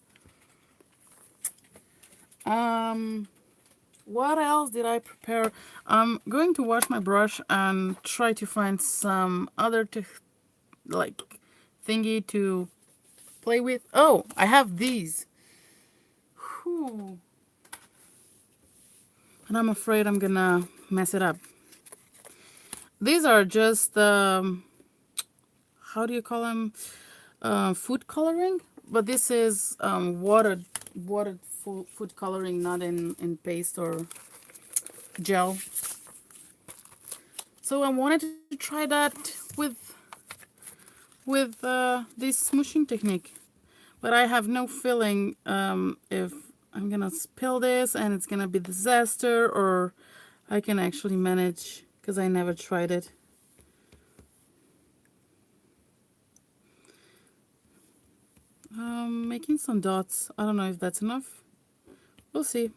What else did I prepare? I'm going to wash my brush and try to find some other like thingy to play with. Oh, I have these. Whew. And I'm afraid I'm gonna mess it up. These are just how do you call them? Food coloring, but this is watered food coloring, not in paste or gel. So I wanted to try that with this smooshing technique, but I have no feeling if I'm gonna spill this and it's gonna be disaster, or I can actually manage, because I never tried it. Making some dots. I don't know if that's enough. We'll see.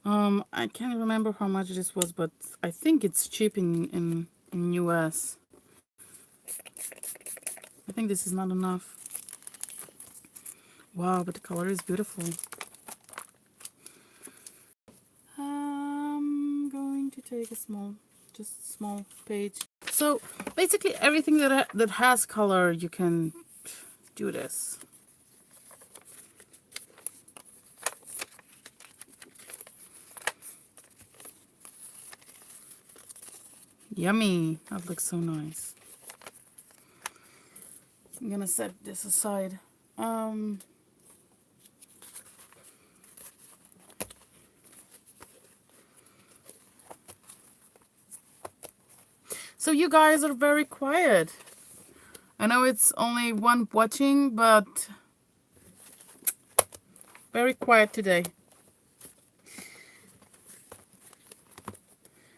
I can't remember how much this was, but I think it's cheap in US. I think this is not enough. Wow, but the color is beautiful. I'm going to take a small page. So basically everything that has color, you can do this. Yummy. That looks so nice. I'm gonna set this aside. So you guys are very quiet. I know it's only one watching, but very quiet today.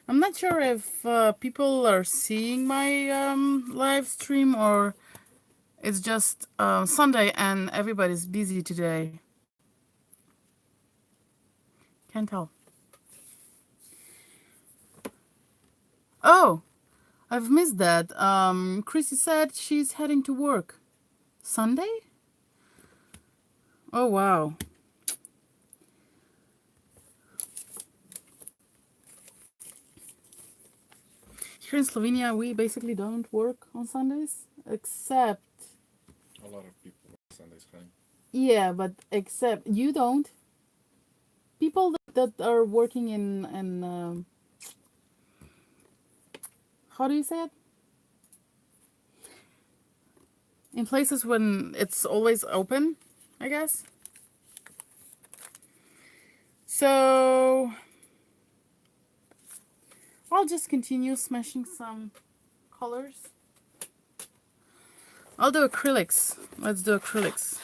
I'm not sure if people are seeing my live stream or it's just Sunday and everybody's busy today. Can't tell. Oh, I've missed that. Chrissy said she's heading to work. Sunday? Oh, wow. Here in Slovenia, we basically don't work on Sundays, except...
A lot of people on Sundays, honey.
Yeah, but except you don't. People that are working in how do you say it? In places when it's always open, I guess. So I'll just continue smashing some colors. I'll do acrylics. Let's do acrylics.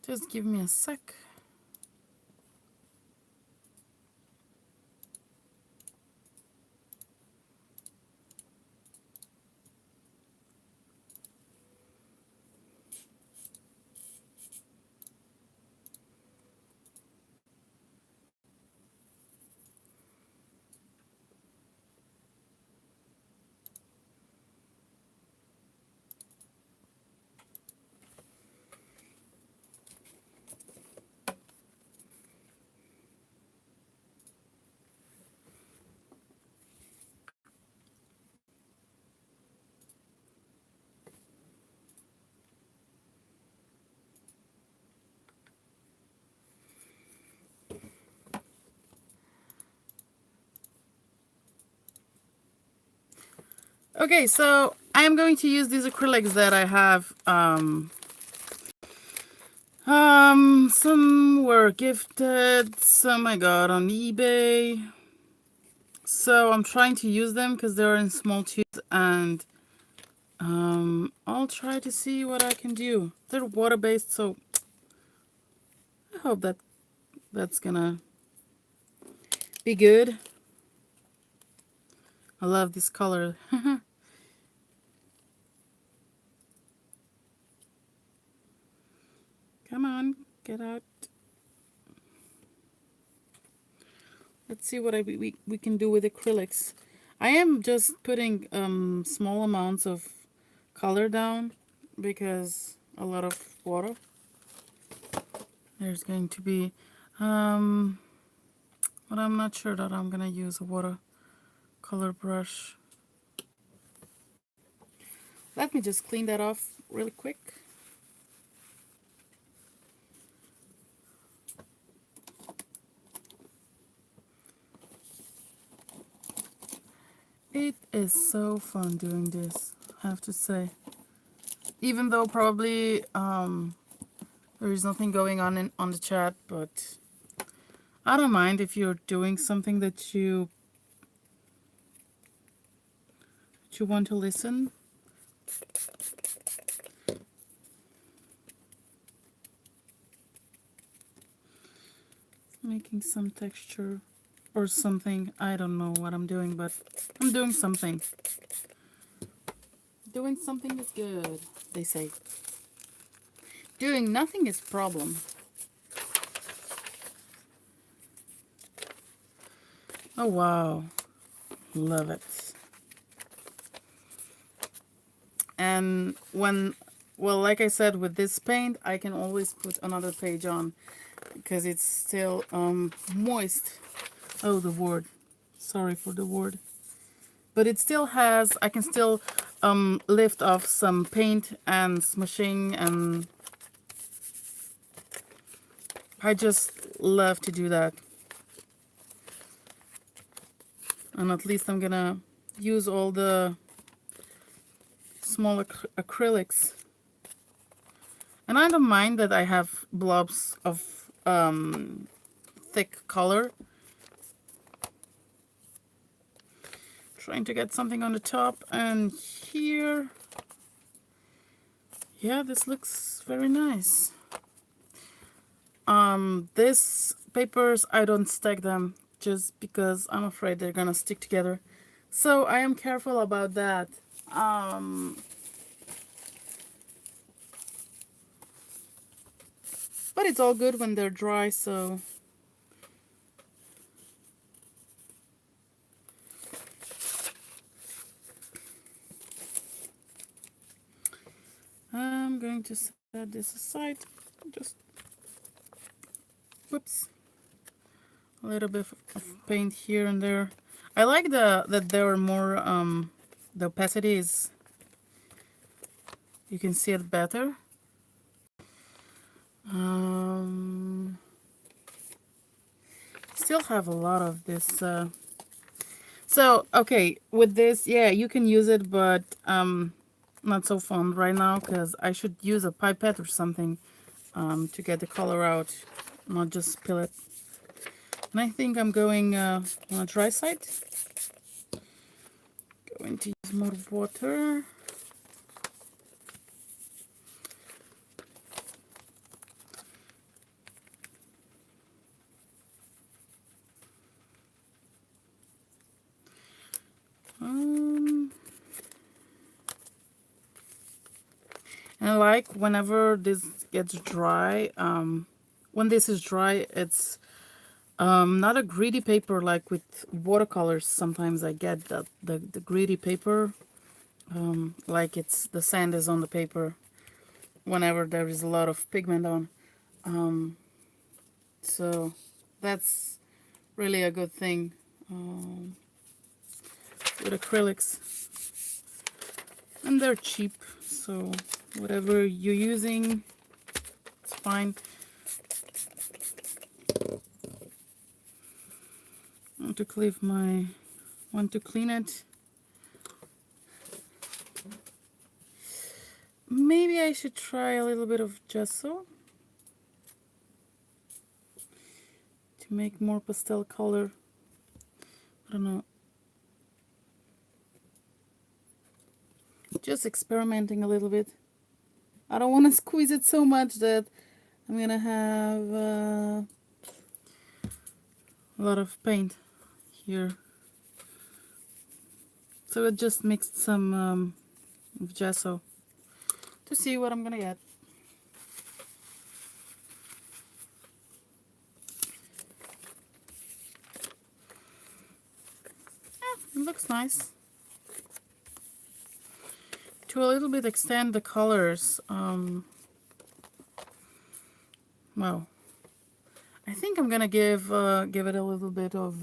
Just give me a sec. Okay, so I'm going to use these acrylics that I have. Some were gifted, some I got on eBay. So I'm trying to use them because they're in small tubes, and I'll try to see what I can do. They're water-based, so I hope that's gonna be good. I love this color. Come on, get out. Let's see what we can do with acrylics. I am just putting small amounts of color down because a lot of water. There's going to be, but I'm not sure that I'm gonna use a watercolor brush. Let me just clean that off really quick. It is so fun doing this, I have to say. Even though probably there is nothing going on on the chat, but I don't mind if you're doing something that you want to listen. Making some texture or something. I don't know what I'm doing, but I'm doing something. Doing something is good, they say. Doing nothing is problem. Oh wow, love it. And when, well, like I said, with this paint I can always put another page on because it's still moist. Oh, the word, sorry for the word, but it still has, I can still lift off some paint and smashing, and I just love to do that. And at least I'm gonna use all the small acrylics And I don't mind that I have blobs of thick color. Trying to get something on the top and here. Yeah, this looks very nice. These papers, I don't stack them just because I'm afraid they're gonna stick together. So I am careful about that. But it's all good when they're dry, so I'm going to set this aside. Just, whoops, a little bit of paint here and there. I like that there are more, the opacity is, you can see it better. Still have a lot of this. So, okay, with this, yeah, you can use it, but not so fun right now because I should use a pipette or something to get the color out, not just spill it. And I think I'm going on a dry side. Going to use more water. And like whenever this gets dry, when this is dry, it's not a gritty paper like with watercolors. Sometimes I get the gritty paper, like it's the sand is on the paper whenever there is a lot of pigment on. So that's really a good thing with acrylics. And they're cheap, so whatever you're using, it's fine. Want to clean it. Maybe I should try a little bit of gesso to make more pastel color. I don't know. Just experimenting a little bit. I don't want to squeeze it so much that I'm gonna have a lot of paint here. So I just mixed some gesso to see what I'm gonna get. Yeah, it looks nice. To a little bit extend the colors, well, I think I'm gonna give it a little bit of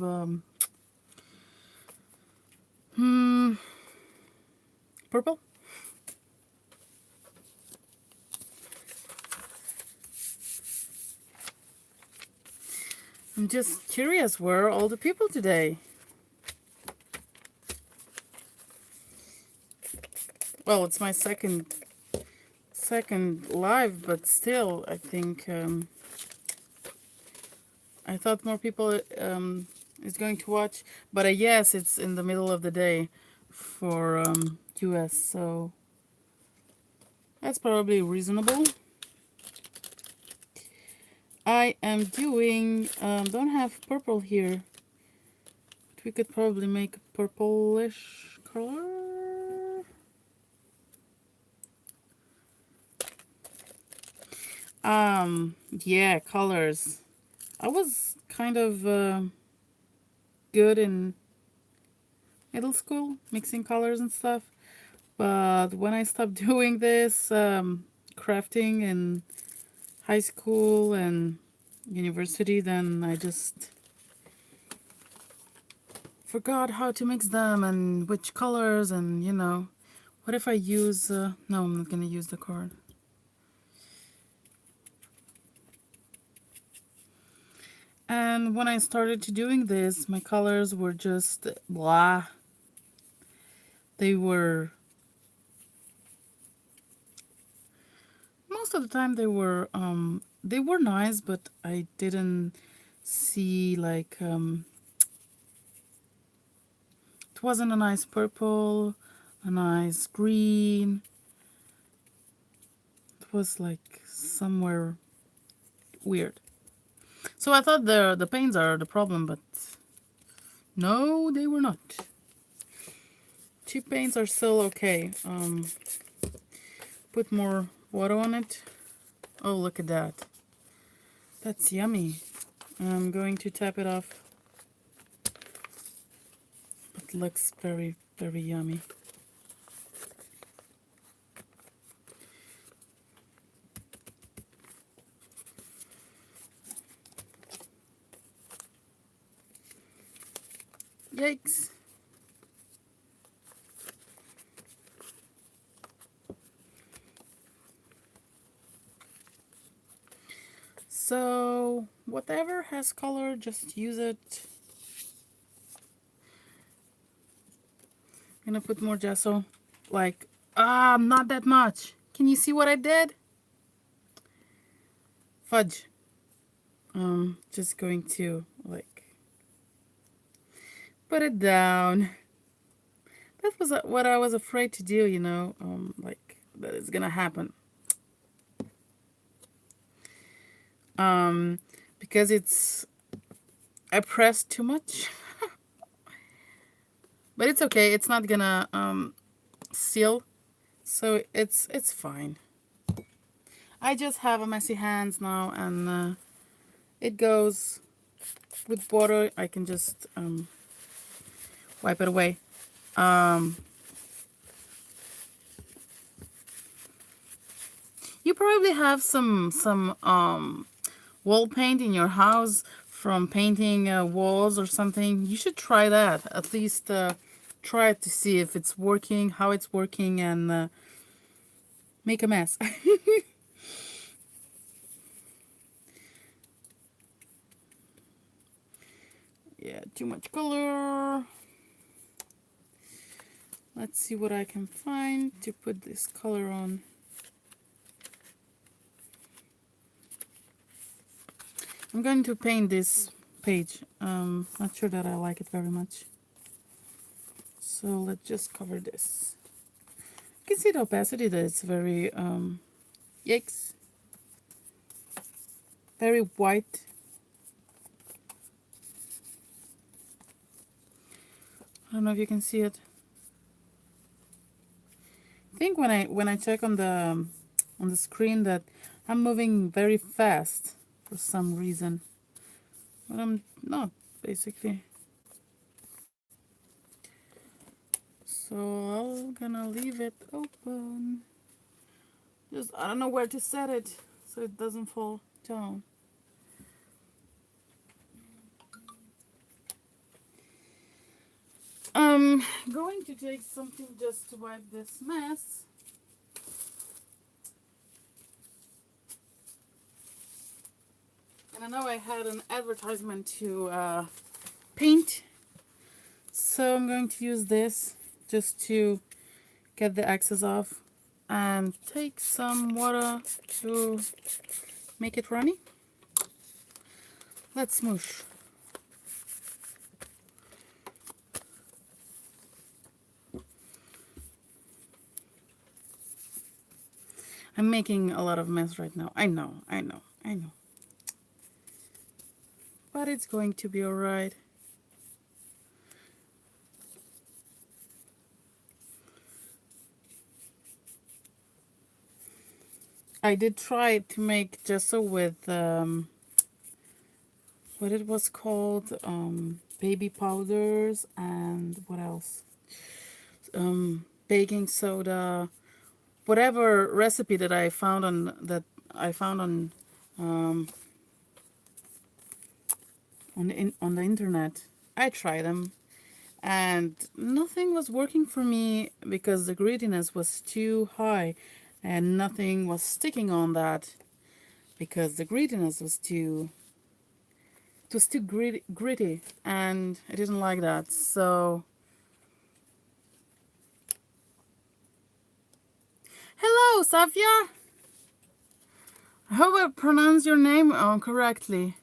purple. I'm just curious, where are all the people today? Well, it's my second live, but still, I think I thought more people is going to watch. But yes, it's in the middle of the day for US, so that's probably reasonable. I am doing, don't have purple here. But we could probably make a purplish color. Yeah, colors. I was kind of good in middle school, mixing colors and stuff. But when I stopped doing this crafting in high school and university, then I just forgot how to mix them and which colors and, you know. What if I use... no, I'm not gonna use the card. And when I started to doing this, my colors were just blah. They were... Most of the time they were nice, but I didn't see like it wasn't a nice purple, a nice green. It was like somewhere weird. So I thought the paints are the problem, but no, they were not. Cheap paints are still okay. Put more water on it. Oh, look at that. That's yummy. I'm going to tap it off. It looks very, very yummy. Yikes. So, whatever has color, just use it. I'm gonna put more gesso. Like, not that much. Can you see what I did? Fudge. Just going to, like, put it down. That was what I was afraid to do, you know, like, that is gonna happen. Because I pressed too much. But it's okay. It's not gonna seal, so it's fine. I just have a messy hands now, and it goes with water. I can just wipe it away. You probably have some wall paint in your house from painting walls or something. You should try that. At least try it to see if it's working, how it's working, and make a mess. Yeah, too much color. Let's see what I can find to put this color on. I'm going to paint this page. Not sure that I like it very much. So let's just cover this. You can see the opacity that it's very, yikes, very white. I don't know if you can see it. I think when I check on the screen that I'm moving very fast for some reason, but I'm not basically. So I'm gonna leave it open. Just I don't know where to set it so it doesn't fall down. I'm going to take something just to wipe this mess. And I know I had an advertisement to paint, so I'm going to use this just to get the excess off and take some water to make it runny. Let's smoosh. I'm making a lot of mess right now. I know. But it's going to be alright. I did try to make gesso with what it was called, baby powders, and what else? Baking soda, whatever recipe that I found on the internet. I tried them, and nothing was working for me because the grittiness was too high, and nothing was sticking on that because the grittiness was too. It was too gritty, and I didn't like that. So, hello, Safia. I hope I pronounced your name correctly.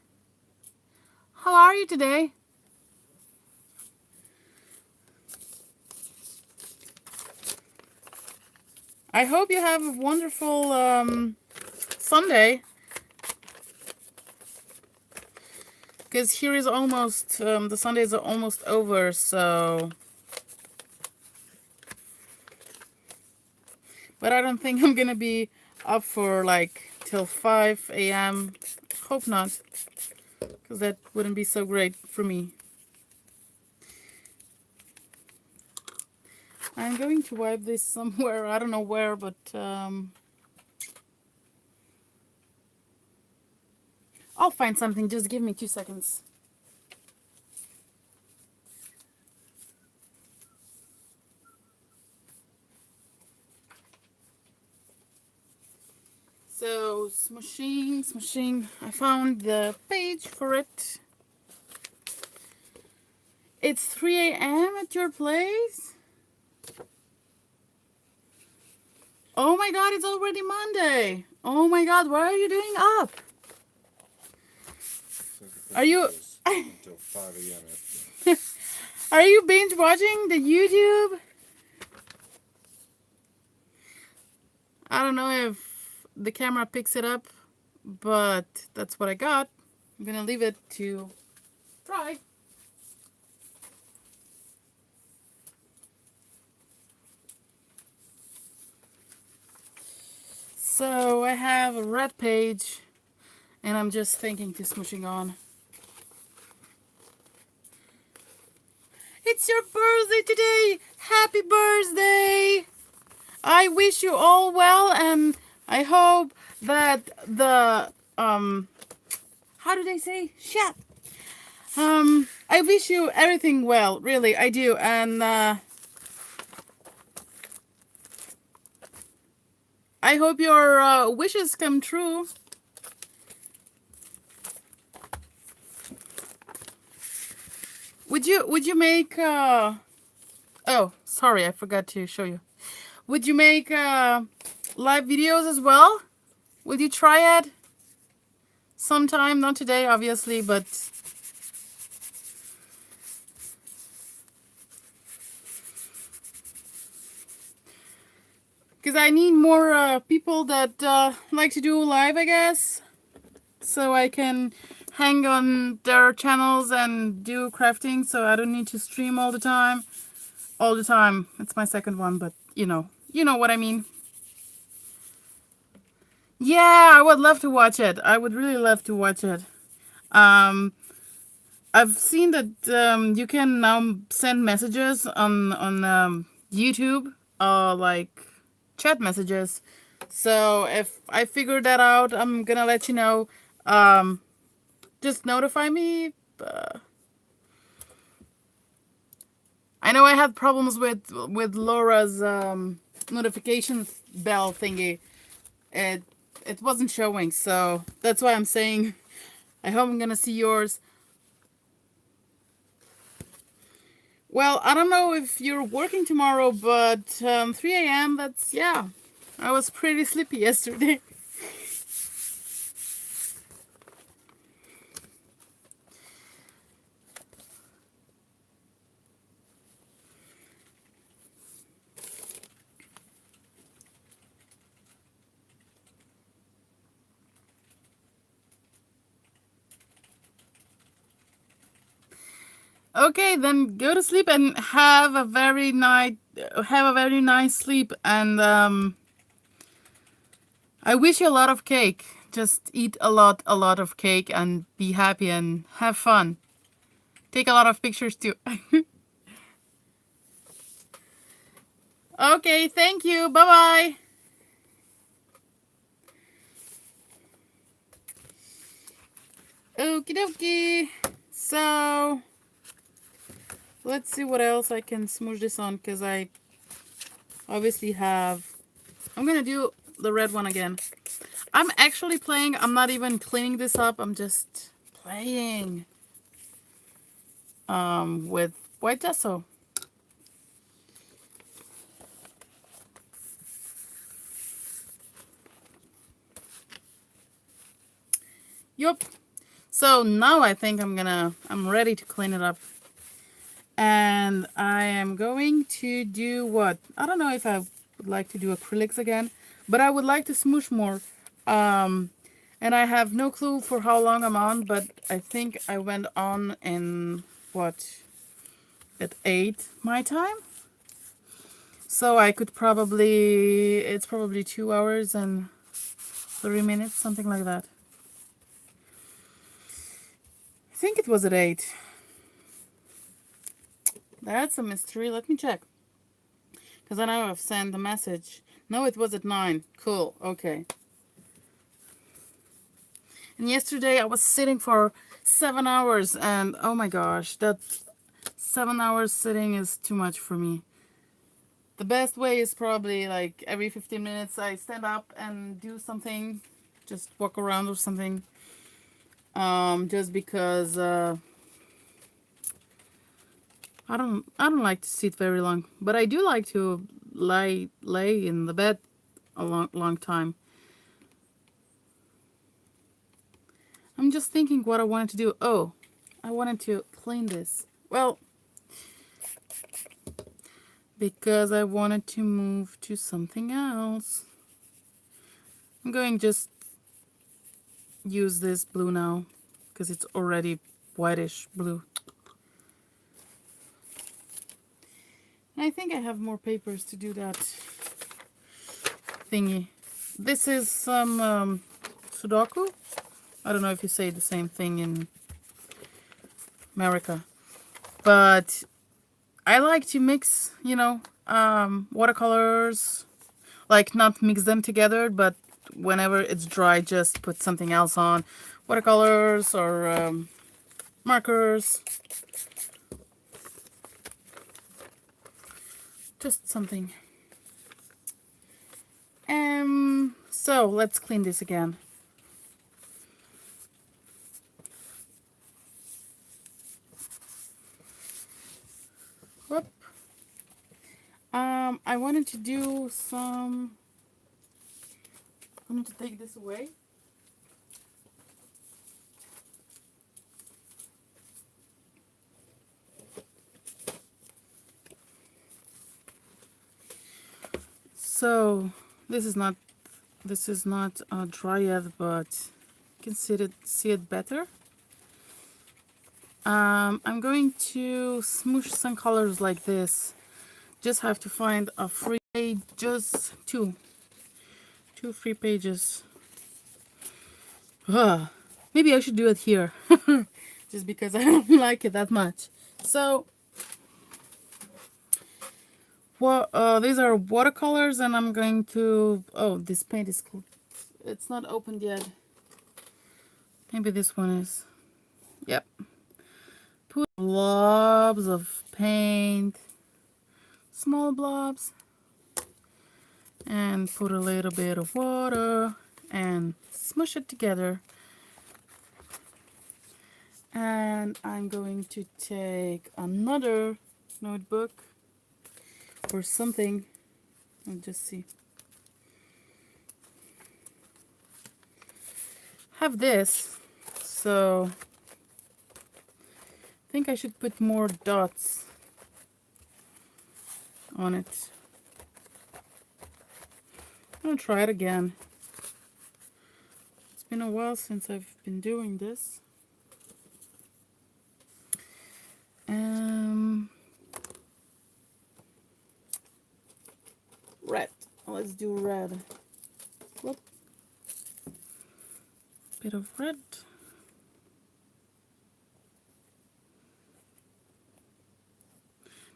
How are you today? I hope you have a wonderful Sunday. Because here is almost, the Sundays are almost over, so. But I don't think I'm gonna be up for like till 5 a.m. Hope not. Because that wouldn't be so great for me. I'm going to wipe this somewhere. I don't know where, but I'll find something. Just give me 2 seconds. So, smashing. I found the page for it. It's 3 a.m. at your place? Oh my god, it's already Monday. Oh my god, what are you doing up? Are you...
Until 5 a.m.
Are you binge watching the YouTube? I don't know if the camera picks it up, but that's what I got. I'm gonna leave it to try. So I have a red page, and I'm just thinking to smooshing on. It's your birthday today! Happy birthday! I wish you all well, and I hope that the how do they say? Shit. I wish you everything well, really, I do, and I hope your wishes come true. Would you make oh, sorry, I forgot to show you. Would you make live videos as well? Would you try it sometime? Not today, obviously, but because I need more people that like to do live, I guess, so I can hang on their channels and do crafting, so I don't need to stream all the time. All the time. It's my second one, but you know what I mean. Yeah, I would love to watch it. I would really love to watch it. I've seen that you can now send messages on YouTube, like chat messages. So if I figure that out, I'm gonna let you know. Just notify me. I know I had problems with Laura's notification bell thingy. It wasn't showing, so that's why I'm saying I hope I'm gonna see yours. Well, I don't know if you're working tomorrow, but 3 a.m. That's, yeah. I was pretty sleepy yesterday. Okay, then go to sleep and have a very nice sleep, and I wish you a lot of cake. Just eat a lot of cake and be happy and have fun. Take a lot of pictures too. Okay, thank you. Bye-bye. Okie dokie. So let's see what else I can smoosh this on, because I obviously have... I'm gonna do the red one again. I'm actually playing. I'm not even cleaning this up. I'm just playing with white gesso. Yup. So now I think I'm ready to clean it up. And I am going to do what? I don't know if I would like to do acrylics again, but I would like to smoosh more. Um, and I have no clue for how long I'm on, but I think I went on in what? At 8 my time. So I could probably, it's probably 2 hours and 30 minutes, something like that. I think it was at 8. That's a mystery. Let me check. Because I know I've sent the message. No, it was at 9. Cool. Okay. And yesterday I was sitting for 7 hours. And oh my gosh, that 7 hours sitting is too much for me. The best way is probably like every 15 minutes I stand up and do something. Just walk around or something. Just because I don't like to sit very long, but I do like to lay in the bed a long time. I'm just thinking what I wanted to do. Oh, I wanted to clean this. Well, because I wanted to move to something else. I'm going to just use this blue now because it's already whitish blue. I think I have more papers to do that thingy. This is some Sudoku. I don't know if you say the same thing in America, but I like to mix, watercolors, like not mix them together, but whenever it's dry, just put something else on, watercolors or markers, just something. So let's clean this again. Whoop. I wanted to do some. I'm going to take this away. So this is not dry yet, but you can see it better. I'm going to smoosh some colors like this. Just have to find a free page, just two free pages. Maybe I should do it here, just because I don't like it that much. So, well, these are watercolors, and I'm going to. Oh, this paint is cool. It's not opened yet. Maybe this one is. Yep. Put blobs of paint, small blobs, and put a little bit of water and smush it together. And I'm going to take another notebook or something and just see. Have this, so I think I should put more dots on it. I'm gonna try it again. It's been a while since I've been doing this. Red. Let's do red. Whoop. Bit of red.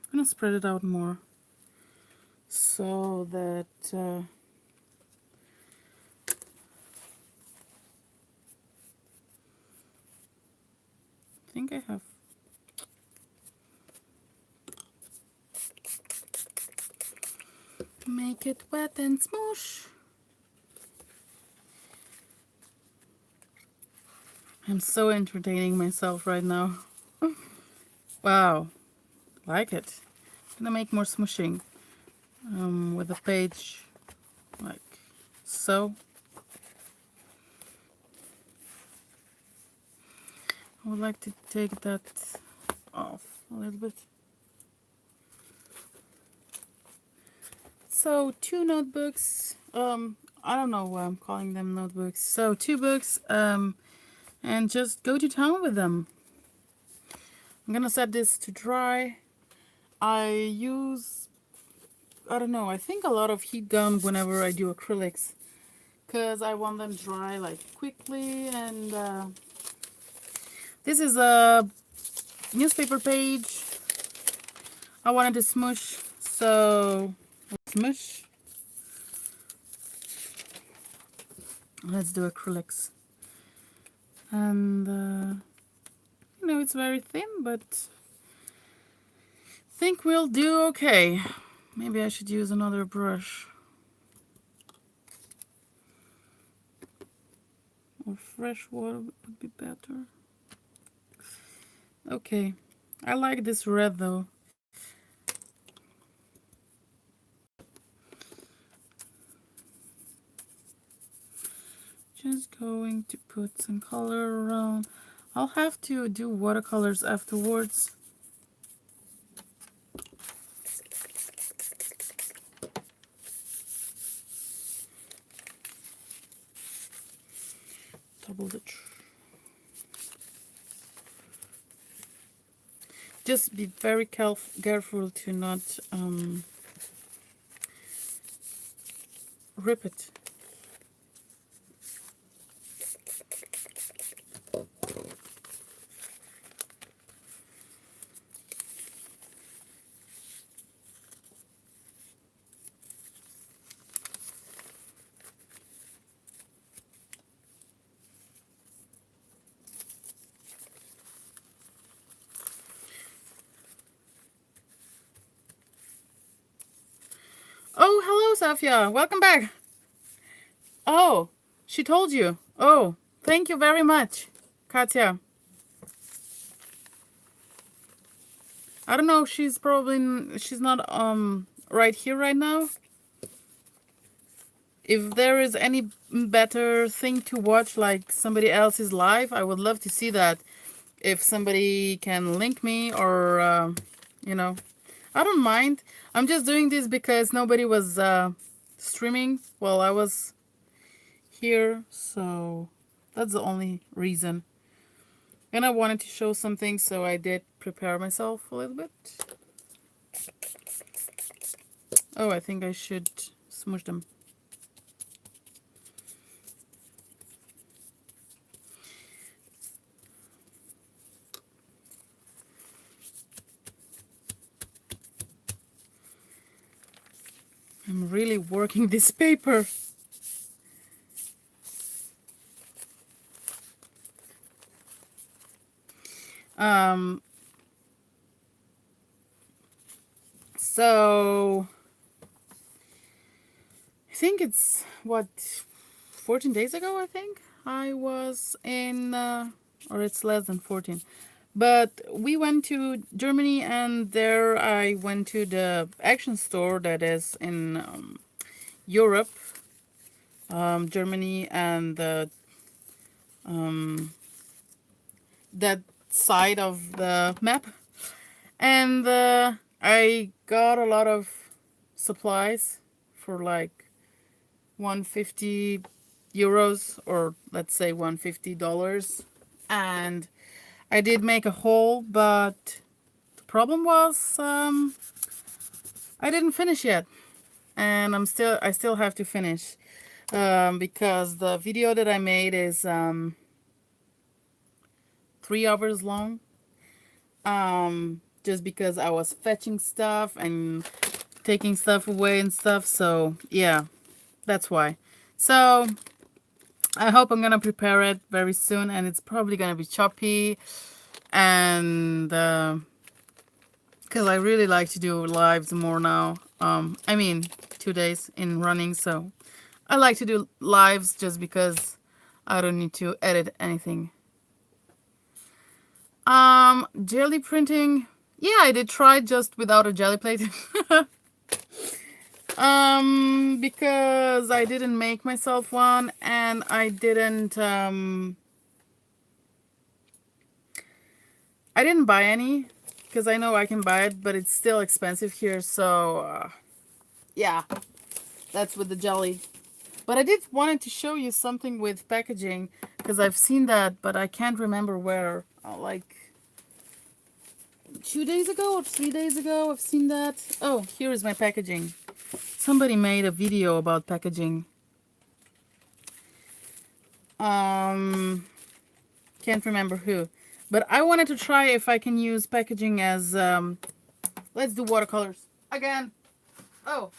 I'm gonna spread it out more so that I think I have. Make it wet and smoosh. I'm so entertaining myself right now. Wow, like it. I'm gonna make more smooshing with a page like so. I would like to take that off a little bit. So 2 notebooks. I don't know why I'm calling them notebooks. So 2 books. And just go to town with them. I'm gonna set this to dry. I use, I don't know, I think a lot of heat gun whenever I do acrylics, because I want them dry like quickly. And this is a newspaper page. I wanted to smush, so smush. Let's do acrylics. And you know, it's very thin, but I think we'll do okay. Maybe I should use another brush. Or fresh water would be better. Okay. I like this red though. Just going to put some color around. I'll have to do watercolors afterwards. Double the just be very careful to not rip it. Oh, hello, Safia. Welcome back. Oh, she told you. Oh, thank you very much, Katya. I don't know. She's not right here right now. If there is any better thing to watch, like somebody else's live, I would love to see that. If somebody can link me, or you know, I don't mind. I'm just doing this because nobody was streaming while I was here, so that's the only reason. And I wanted to show something, so I did prepare myself a little bit. Oh, I think I should smush them. I'm really working this paper. So I think it's what, 14 days ago, I think I was in or it's less than 14, but we went to Germany, and there I went to the action store that is in Europe, Germany, and the that side of the map. And I got a lot of supplies for like 150 euros, or let's say $150. And I did make a haul, but the problem was I didn't finish yet. And I still have to finish because the video that I made is 3 hours long. Just because I was fetching stuff and taking stuff away and stuff. So yeah, that's why. So I hope I'm gonna prepare it very soon, and it's probably gonna be choppy, and because I really like to do lives more now. I mean, 2 days in running, so I like to do lives just because I don't need to edit anything. Jelly printing. Yeah, I did try just without a jelly plate. Because I didn't make myself one, and I didn't I didn't buy any because I know I can buy it, but it's still expensive here. So yeah, that's with the jelly. But I did wanted to show you something with packaging because I've seen that, but I can't remember where. Like 2 days ago or 3 days ago, I've seen that. Oh, here is my packaging. Somebody made a video about packaging. Can't remember who. But I wanted to try if I can use packaging as, let's do watercolors. Again. Oh.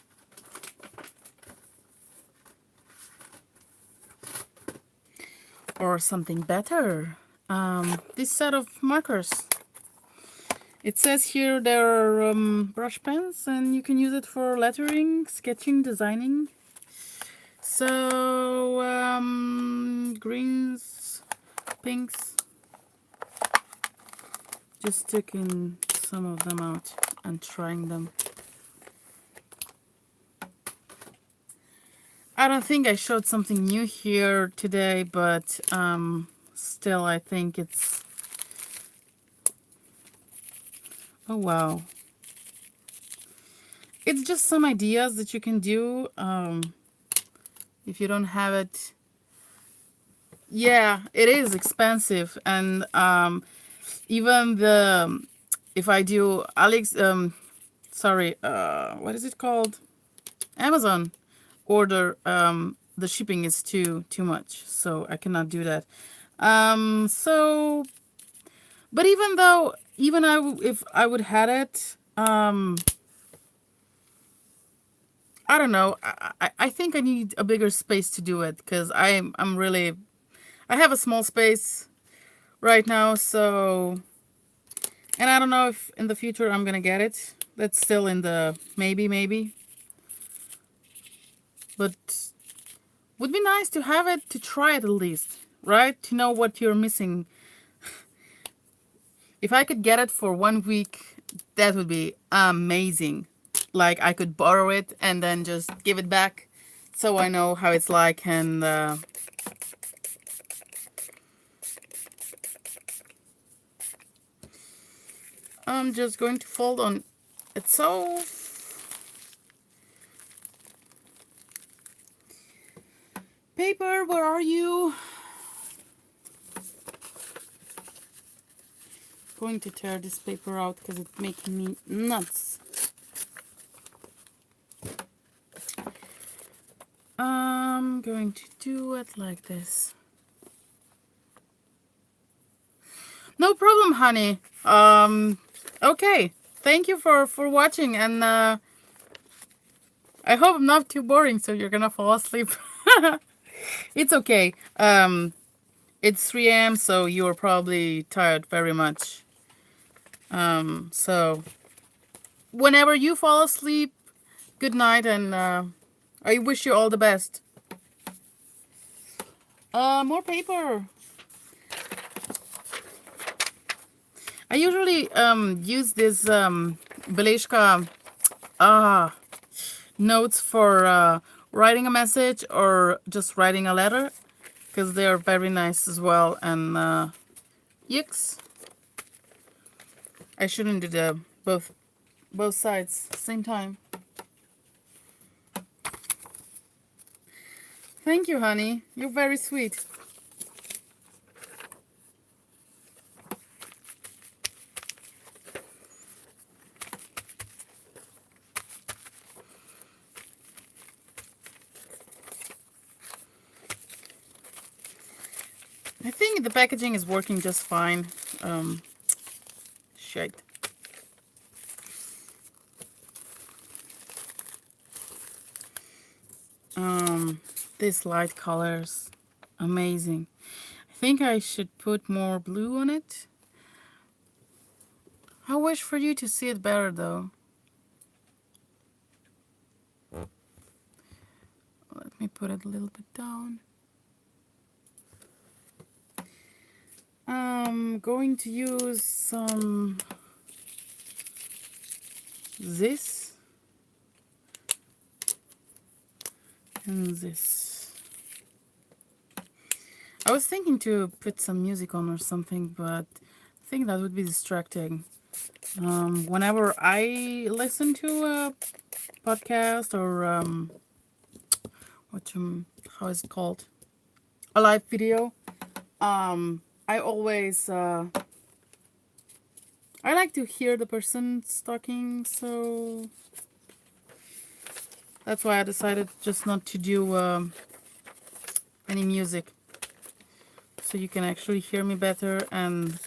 Or something better. This set of markers. It says here there are brush pens and you can use it for lettering, sketching, designing. So, greens, pinks. Just taking some of them out and trying them. I don't think I showed something new here today, but still I think it's... Oh, wow. It's just some ideas that you can do if you don't have it. Yeah, it is expensive. And even the... If I do Alex... sorry, what is it called? Amazon order, the shipping is too much, so I cannot do that. So, but even if I would had it, I don't know. I think I need a bigger space to do it because I have a small space right now, so, and I don't know if in the future I'm gonna get it. That's still in the maybe. But would be nice to have it, to try it at least, right? To know what you're missing. If I could get it for 1 week, that would be amazing. Like I could borrow it and then just give it back so I know how it's like. And I'm just going to fold on itself. Paper, where are you? Going to tear this paper out because it's making me nuts. I'm going to do it like this. No problem, honey. Okay. Thank you for watching, and I hope I'm not too boring so you're gonna fall asleep. It's okay. It's 3 a.m. so you're probably tired very much. So whenever you fall asleep, good night, and I wish you all the best. More paper. I usually use this Belishka notes for writing a message or just writing a letter because they are very nice as well. And yikes, I shouldn't do the both sides same time. Thank you, honey. You're very sweet. I think the packaging is working just fine. Shit. These light colors, amazing. I think I should put more blue on it. I wish for you to see it better though. Let me put it a little bit down. I'm going to use some this and this. I was thinking to put some music on or something, but think that would be distracting. Whenever I listen to a podcast or how is it called? A live video. I always I like to hear the person talking, so that's why I decided just not to do any music, so you can actually hear me better. And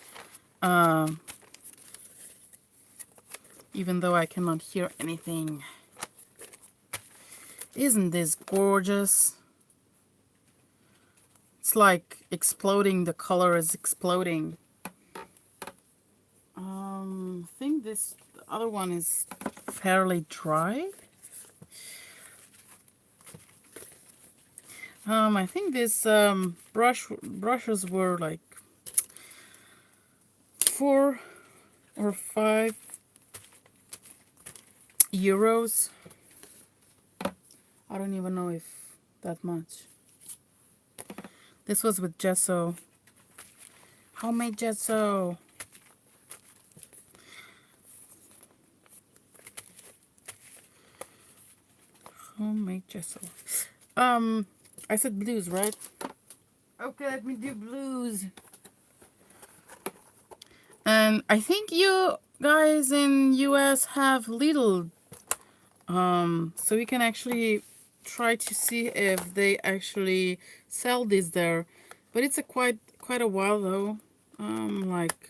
even though I cannot hear anything, isn't this gorgeous? It's like exploding. The color is exploding. I think this other one is fairly dry. I think this brushes were like 4 or 5 euros. I don't even know if that much. This was with gesso. Homemade gesso. Homemade gesso. I said blues, right? Okay, let me do blues. And I think you guys in US have Lidl. So we can actually try to see if they actually sell this there. But it's a quite a while though. Like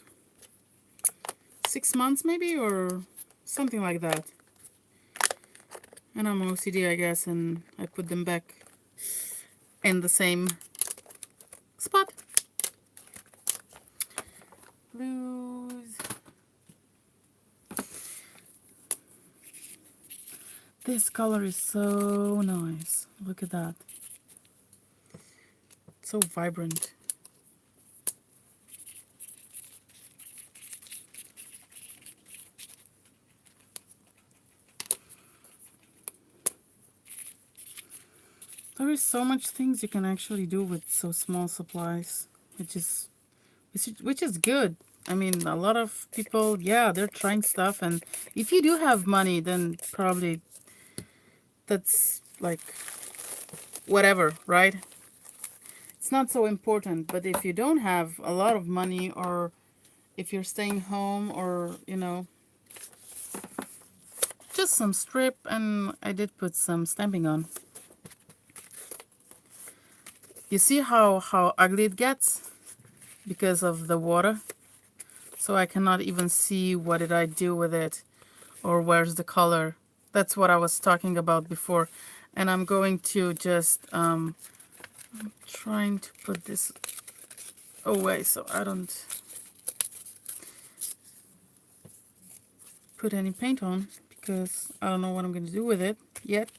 6 months maybe, or something like that. And I'm OCD, I guess, and I put them back in the same spot. Blues. This color is so nice. Look at that. It's so vibrant. There is so much things you can actually do with so small supplies, which is good. I mean, a lot of people, yeah, they're trying stuff, and if you do have money, then probably that's like whatever, right? It's not so important. But if you don't have a lot of money, or if you're staying home, or just some strip, and I did put some stamping on. You see how ugly it gets because of the water? So I cannot even see what did I do with it, or where's the color. That's what I was talking about before. And I'm going to just I'm trying to put this away so I don't put any paint on, because I don't know what I'm going to do with it yet.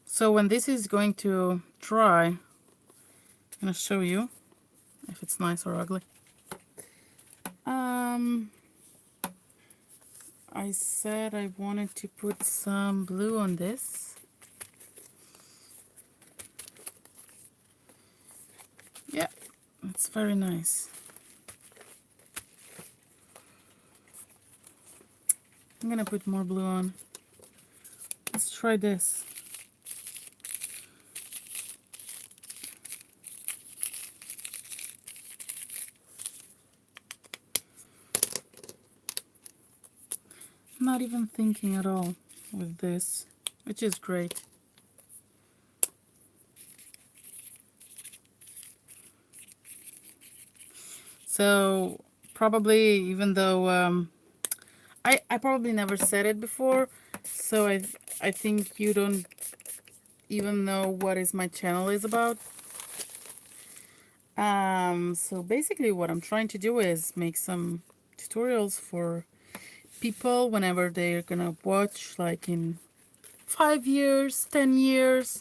So when this is going to dry, I'm going to show you if it's nice or ugly. I said I wanted to put some blue on this. Yeah, it's very nice. I'm gonna put more blue on. Let's try this. Not even thinking at all with this, which is great. So probably, even though I probably never said it before, so I think you don't even know what is my channel is about. So basically what I'm trying to do is make some tutorials for people whenever they're gonna watch, like in 5 years, 10 years.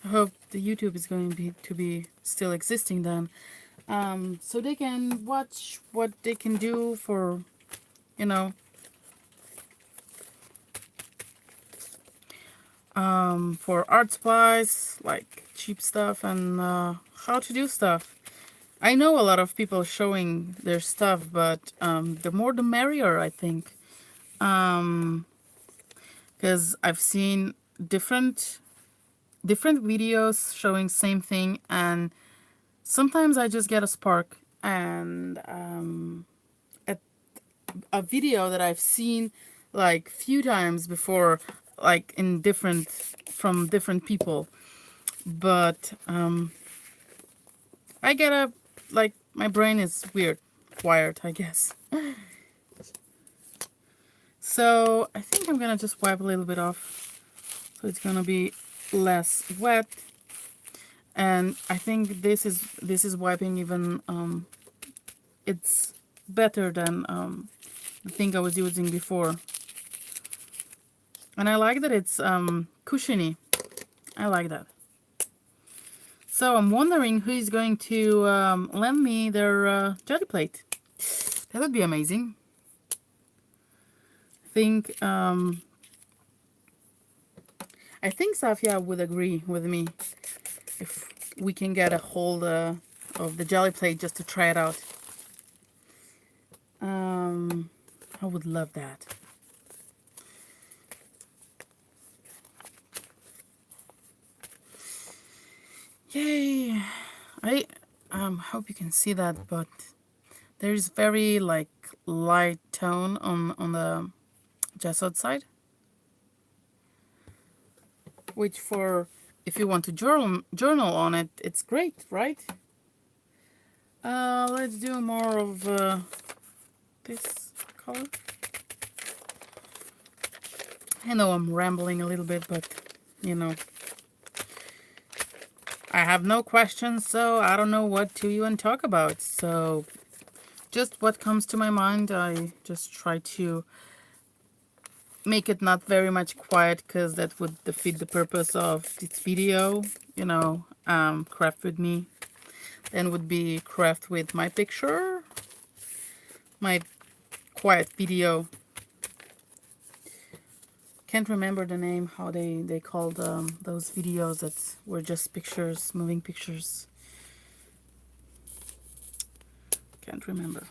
I hope the YouTube is going to be still existing then. So they can watch what they can do for, for art supplies, like cheap stuff, and how to do stuff. I know a lot of people showing their stuff, but the more the merrier, I think. Um, because I've seen different videos showing same thing, and sometimes I just get a spark, and a video that I've seen like few times before, like in different from different people, but I get a like my brain is wired, I guess. So I think I'm gonna just wipe a little bit off, so it's gonna be less wet. And I think this is wiping even it's better than the thing I was using before. And I like that it's cushiony. I like that. So I'm wondering who is going to lend me their jelly plate. That would be amazing. I think Safia would agree with me if we can get a hold of the jelly plate just to try it out. I would love that. Yay! I hope you can see that, but there's very like light tone on the gesso side, which for if you want to journal on it, it's great, right? Let's do more of this color. I know I'm rambling a little bit, but you know, I have no questions, so I don't know what to even talk about. So just what comes to my mind, I just try to make it not very much quiet, because that would defeat the purpose of this video. You know, craft with me. Then would be craft with my picture, my quiet video. Can't remember the name, how they called those videos that were just pictures, moving pictures. Can't remember.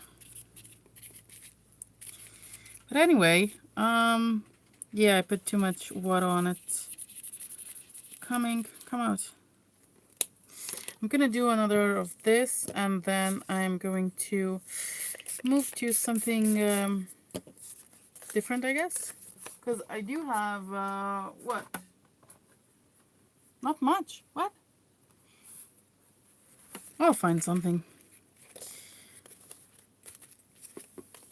But anyway, yeah, I put too much water on it. Come out. I'm gonna do another of this, and then I'm going to move to something different, I guess. Because I do have, what? Not much. What? I'll find something.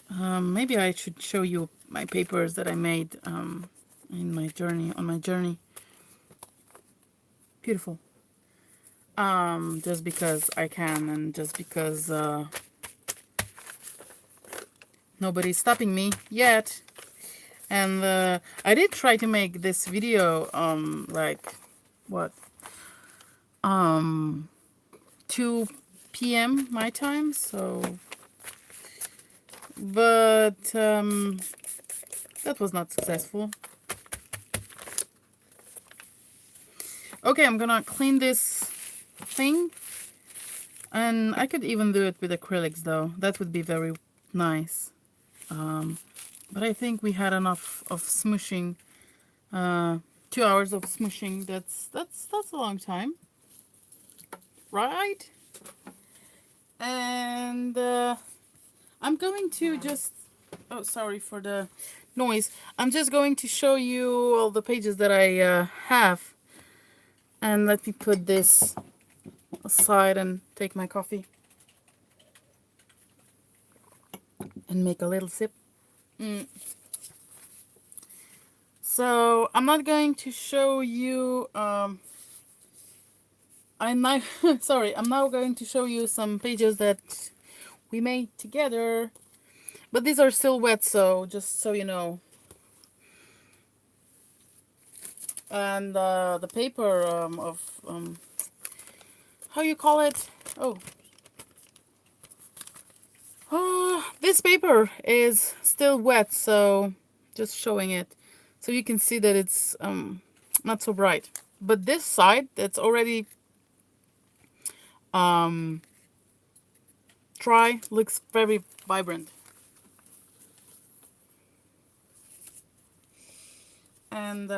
Maybe I should show you my papers that I made in my journey, on my journey. Beautiful. Just because I can, and just because nobody's stopping me yet. And I did try to make this video like what 2 p.m. my time, so but that was not successful. Okay, I'm gonna clean this thing, and I could even do it with acrylics though. That would be very nice. But I think we had enough of smooshing. 2 hours of smooshing. That's a long time, right? And I'm going to just, oh, sorry for the noise. I'm just going to show you all the pages that I have. And let me put this aside and take my coffee and make a little sip. So I'm not going to show you I'm now sorry, I'm now going to show you some pages that we made together, but these are still wet, so just so you know. And the paper of how you call it? This paper is still wet, so just showing it so you can see that it's not so bright. But this side, that's already Try, looks very vibrant. And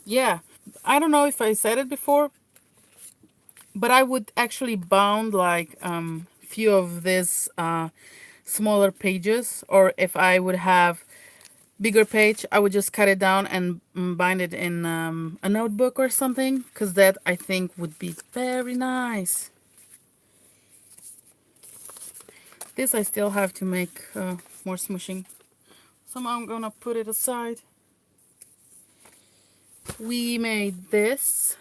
yeah, I don't know if I said it before, but I would actually bound like few of these smaller pages, or if I would have bigger page, I would just cut it down and bind it in a notebook or something, because that I think would be very nice. This I still have to make more smooshing, so I'm gonna put it aside. We made this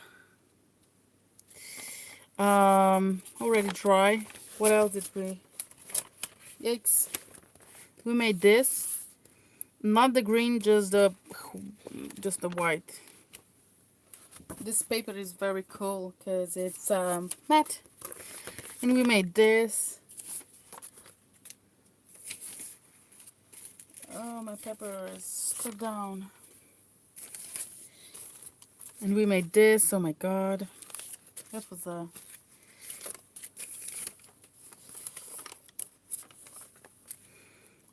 already dry. What else did we? Yikes! We made this, not the green, just the white. This paper is very cool because it's matte. And we made this. Oh, my paper is stuck down. And we made this. Oh my god, that was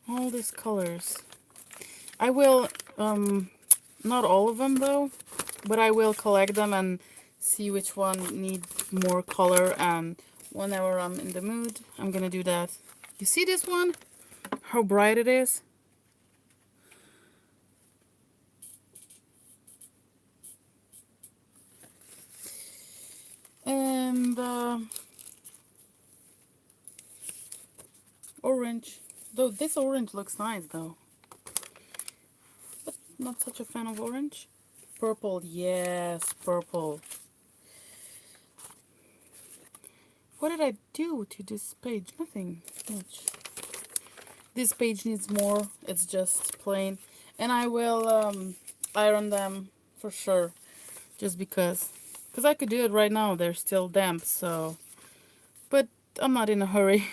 all these colors. I will not all of them though, but I will collect them and see which one needs more color, and whenever I'm in the mood I'm gonna do that. You see this one, how bright it is? And orange, though this orange looks nice though, but not such a fan of orange. Purple, yes, purple. What did I do to this page? Nothing much. This page needs more. It's just plain. And I will iron them for sure. Just because. Because I could do it right now. They're still damp, so. But I'm not in a hurry.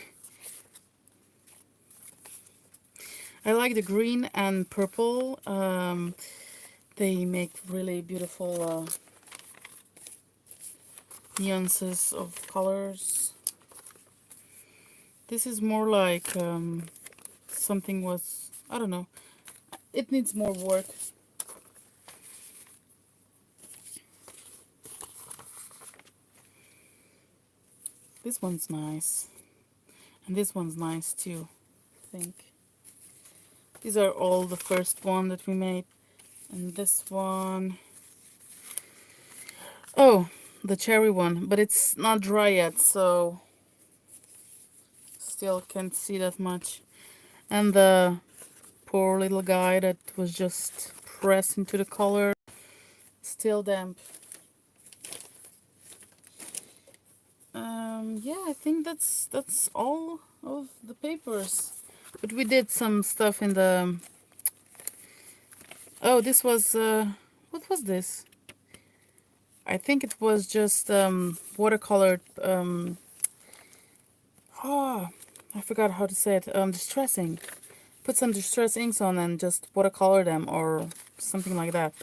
I like the green and purple. They make really beautiful nuances of colors. This is more like something was, I don't know. It needs more work. This one's nice. And this one's nice too, I think. These are all the first one that we made. And this one, oh, the cherry one, but it's not dry yet, so still can't see that much. And the poor little guy that was just pressed into the color, still damp. Yeah, I think that's all of the papers. But we did some stuff in the. Oh, this was what was this? I think it was just watercolored. Oh, I forgot how to say it. Distressing. Put some distress inks on and just watercolor them or something like that.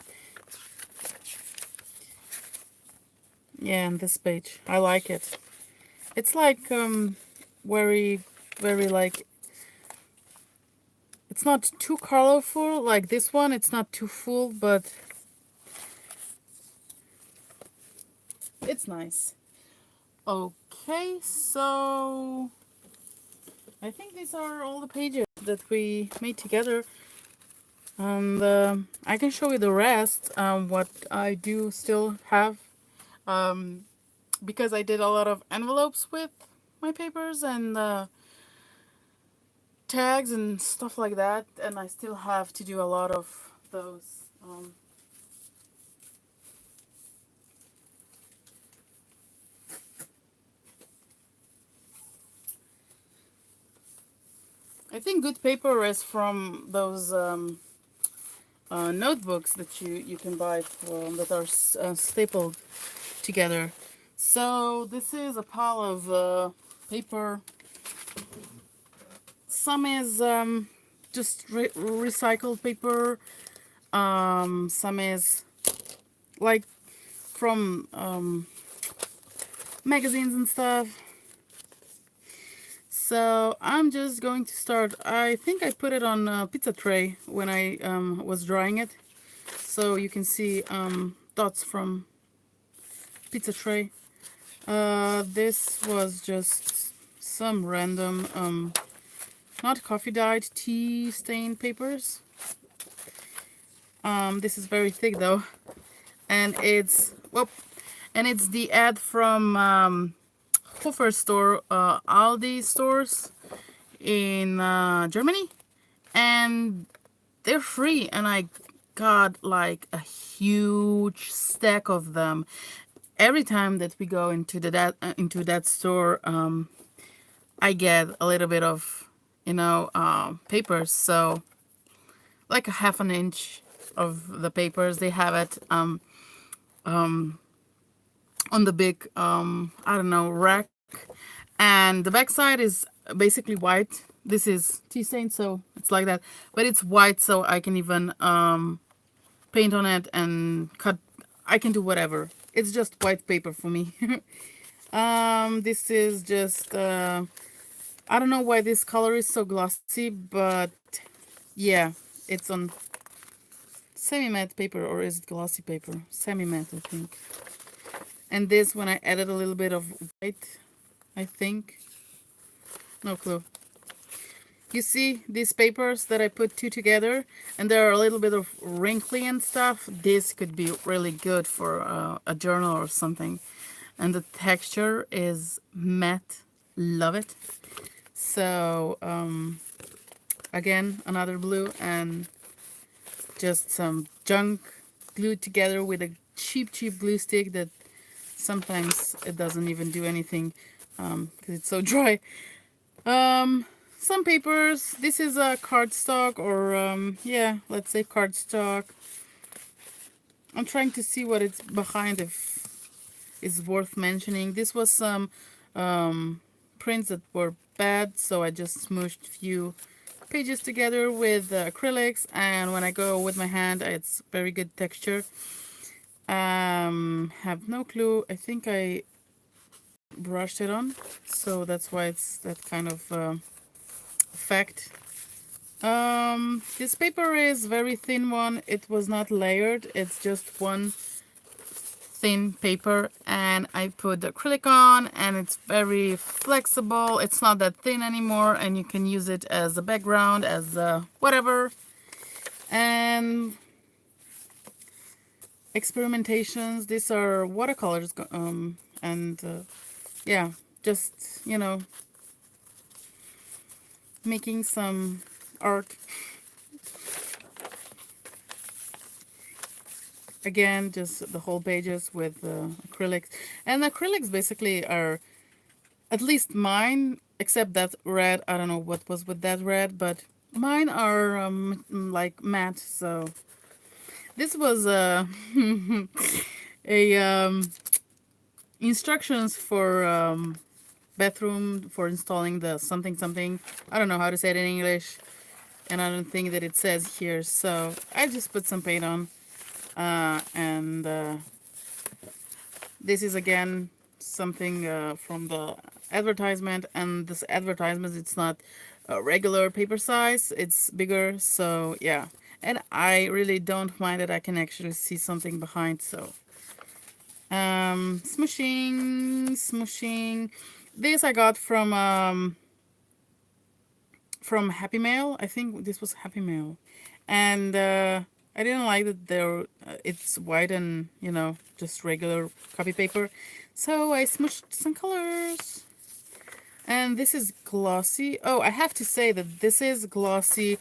Yeah, and this page, I like it. It's like very, very like. It's not too colorful like this one. It's not too full, but it's nice. Okay, so I think these are all the pages that we made together. And I can show you the rest, what I do still have. Because I did a lot of envelopes with my papers and tags and stuff like that, and I still have to do a lot of those. I think good paper is from those notebooks that you can buy that are stapled together. So this is a pile of paper. Some is just recycled paper. Some is like from magazines and stuff. So I'm just going to start. I think I put it on a pizza tray when I was drying it, so you can see dots from pizza tray. This was just some random, not coffee dyed, tea stained papers. This is very thick though, and it's the ad from Hofer store, Aldi stores in Germany, and they're free, and I got like a huge stack of them. Every time that we go into that store, I get a little bit of, papers. So like a half an inch of the papers. They have it on the big, I don't know, rack. And the back side is basically white. This is tea stained, so it's like that. But it's white, so I can even paint on it and cut. I can do whatever. It's just white paper for me. This is just, I don't know why this color is so glossy, but yeah, it's on semi-matte paper, or is it glossy paper? Semi-matte, I think. And this, when I added a little bit of white, I think. No clue. You see these papers that I put two together, and they're a little bit of wrinkly and stuff. This could be really good for a journal or something. And the texture is matte. Love it. So, again, another blue and just some junk glued together with a cheap glue stick that sometimes it doesn't even do anything because it's so dry. Some papers. This is a cardstock, or yeah, let's say cardstock. I'm trying to see what it's behind, if it's worth mentioning. This was some prints that were bad, so I just smooshed a few pages together with acrylics, and when I go with my hand, it's very good texture. Have no clue. I think I brushed it on, so that's why it's that kind of effect. This paper is very thin one. It was not layered. It's just one thin paper, and I put acrylic on, and it's very flexible. It's not that thin anymore, and you can use it as a background, as whatever. And experimentations. These are watercolors, and yeah, just making some art. Again, just the whole pages with acrylics. And acrylics basically are, at least mine, except that red. I don't know what was with that red, but mine are like matte. So this was a instructions for bathroom for installing the something. I don't know how to say it in English, and I don't think that it says here. So I just put some paint on. And this is again something from the advertisement, and this advertisement, it's not a regular paper size, it's bigger. So yeah, and I really don't mind that I can actually see something behind. So smooshing. This I got from Happy Mail. I think this was Happy Mail, and I didn't like that it's white and just regular copy paper, so I smushed some colors. And this is glossy. Oh, I have to say that this is glossy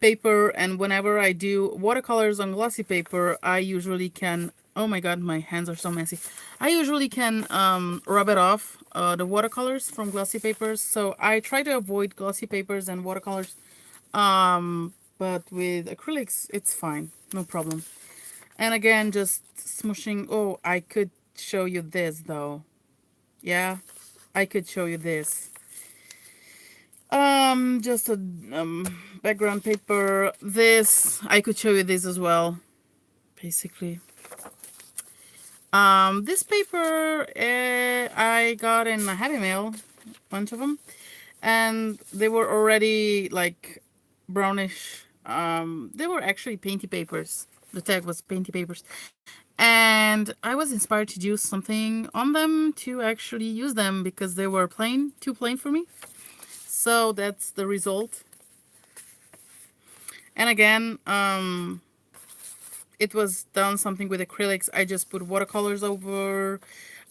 paper, and whenever I do watercolors on glossy paper, I usually can, oh my god, my hands are so messy. I usually can rub it off, the watercolors from glossy papers. So I try to avoid glossy papers and watercolors. But with acrylics, it's fine, no problem. And again, just smooshing. Oh, I could show you this though. Yeah, I could show you this. Just a background paper. This, I could show you this as well, basically. This paper I got in a Happy Mail, bunch of them. and they were already like brownish. They were actually painty papers. The tag was painty papers. And I was inspired to do something on them to actually use them because they were plain, too plain for me. So that's the result. And again, it was done something with acrylics. I just put watercolors over.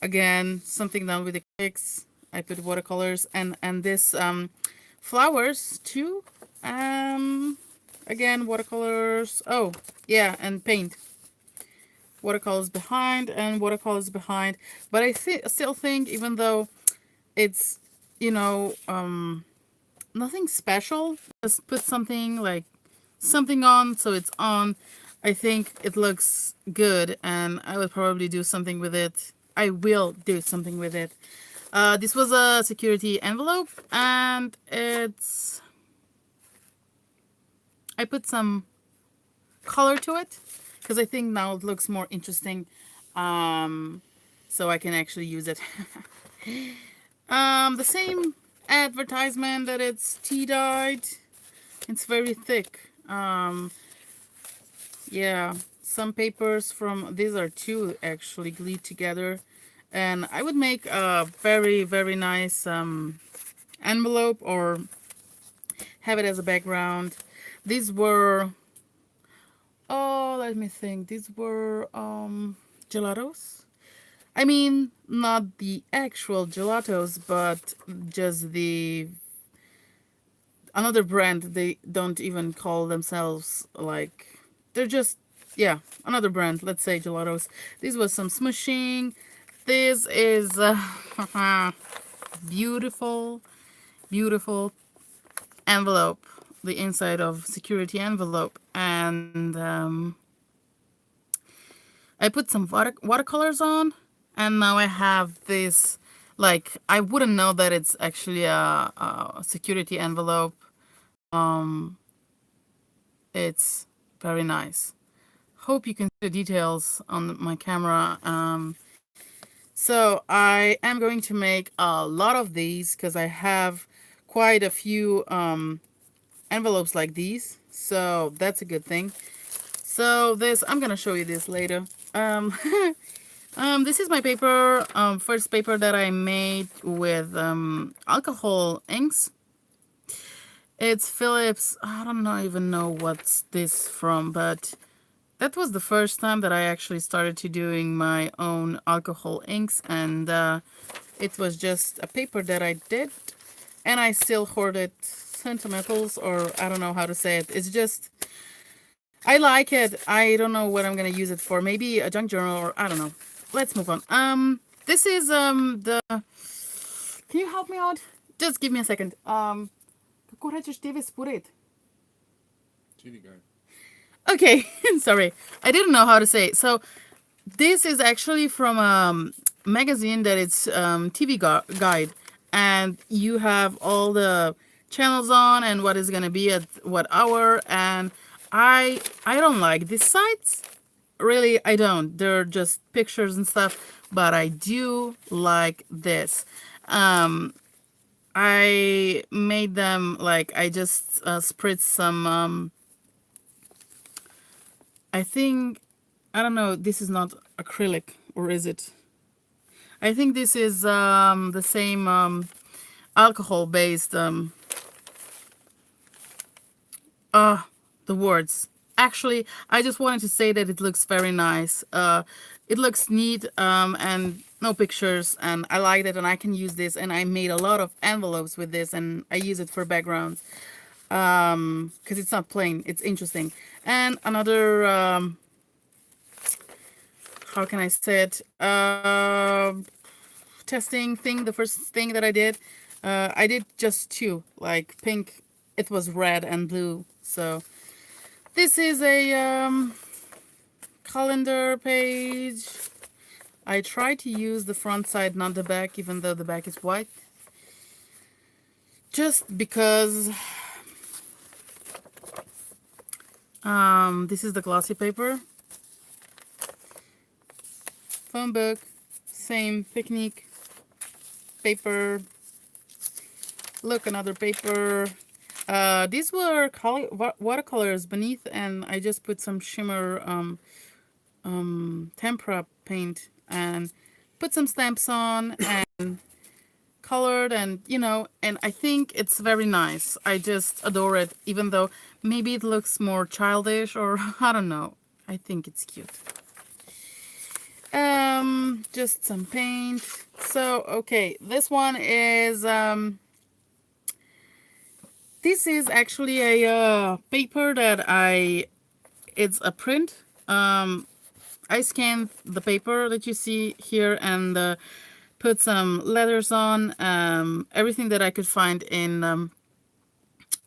Again, something done with acrylics. I put watercolors and this flowers too. Again, watercolors. Oh, yeah, and paint. Watercolors behind and watercolors behind. But I still think, even though it's, you know, nothing special, just put something like something on so it's on. I think it looks good, and I would probably do something with it. I will do something with it. This was a security envelope, and I put some color to it because I think now it looks more interesting, so I can actually use it. The same advertisement that it's tea dyed. It's very thick. Yeah, some papers from these are two actually glued together, and I would make a very, very nice envelope or have it as a background. These were, oh, let me think. These were gelatos. I mean, not the actual gelatos, but just the another brand. They don't even call themselves like, they're just, yeah, another brand. Let's say gelatos. This was some smushing. This is beautiful, beautiful envelope. The inside of security envelope, and I put some watercolors on, and now I have this, like, I wouldn't know that it's actually a security envelope. It's very nice. Hope you can see the details on my camera. So I am going to make a lot of these because I have quite a few envelopes like these. So that's a good thing. So this, I'm gonna show you this later. Um, this is my paper, first paper that I made with alcohol inks. It's Philips. I don't even know what's this from, but that was the first time that I actually started to doing my own alcohol inks, and it was just a paper that I did, and I still hoarded sentimentals, or I don't know how to say it. It's just, I like it. I don't know what I'm gonna use it for. Maybe a junk journal, or I don't know. Let's move on. This is the. Can you help me out? Just give me a second. Kako rečeš TV spored?
TV guide.
Okay, sorry. I didn't know how to say it. So this is actually from a magazine that it's TV guide, and you have all the channels on and what is gonna be at what hour. And I don't like these sites. Really, I don't. They're just pictures and stuff. But I do like this. I made them like I just spritzed some. I think, I don't know. This is not acrylic, or is it? I think this is the same alcohol-based. The words. Actually, I just wanted to say that it looks very nice. It looks neat, and no pictures, and I like it, and I can use this, and I made a lot of envelopes with this, and I use it for backgrounds. Because it's not plain, it's interesting. And another, how can I say it? Testing thing, the first thing that I did just two, like pink, it was red and blue. So this is a calendar page. I try to use the front side, not the back, even though the back is white. Just because this is the glossy paper. Phone book, same picnic paper. Look, another paper. These were watercolors beneath, and I just put some shimmer tempera paint and put some stamps on and colored, and and I think it's very nice. I just adore it, even though maybe it looks more childish, or I don't know. I think it's cute. Just some paint. So okay, this one is this is actually a paper that it's a print. I scanned the paper that you see here and put some letters on, everything that I could find in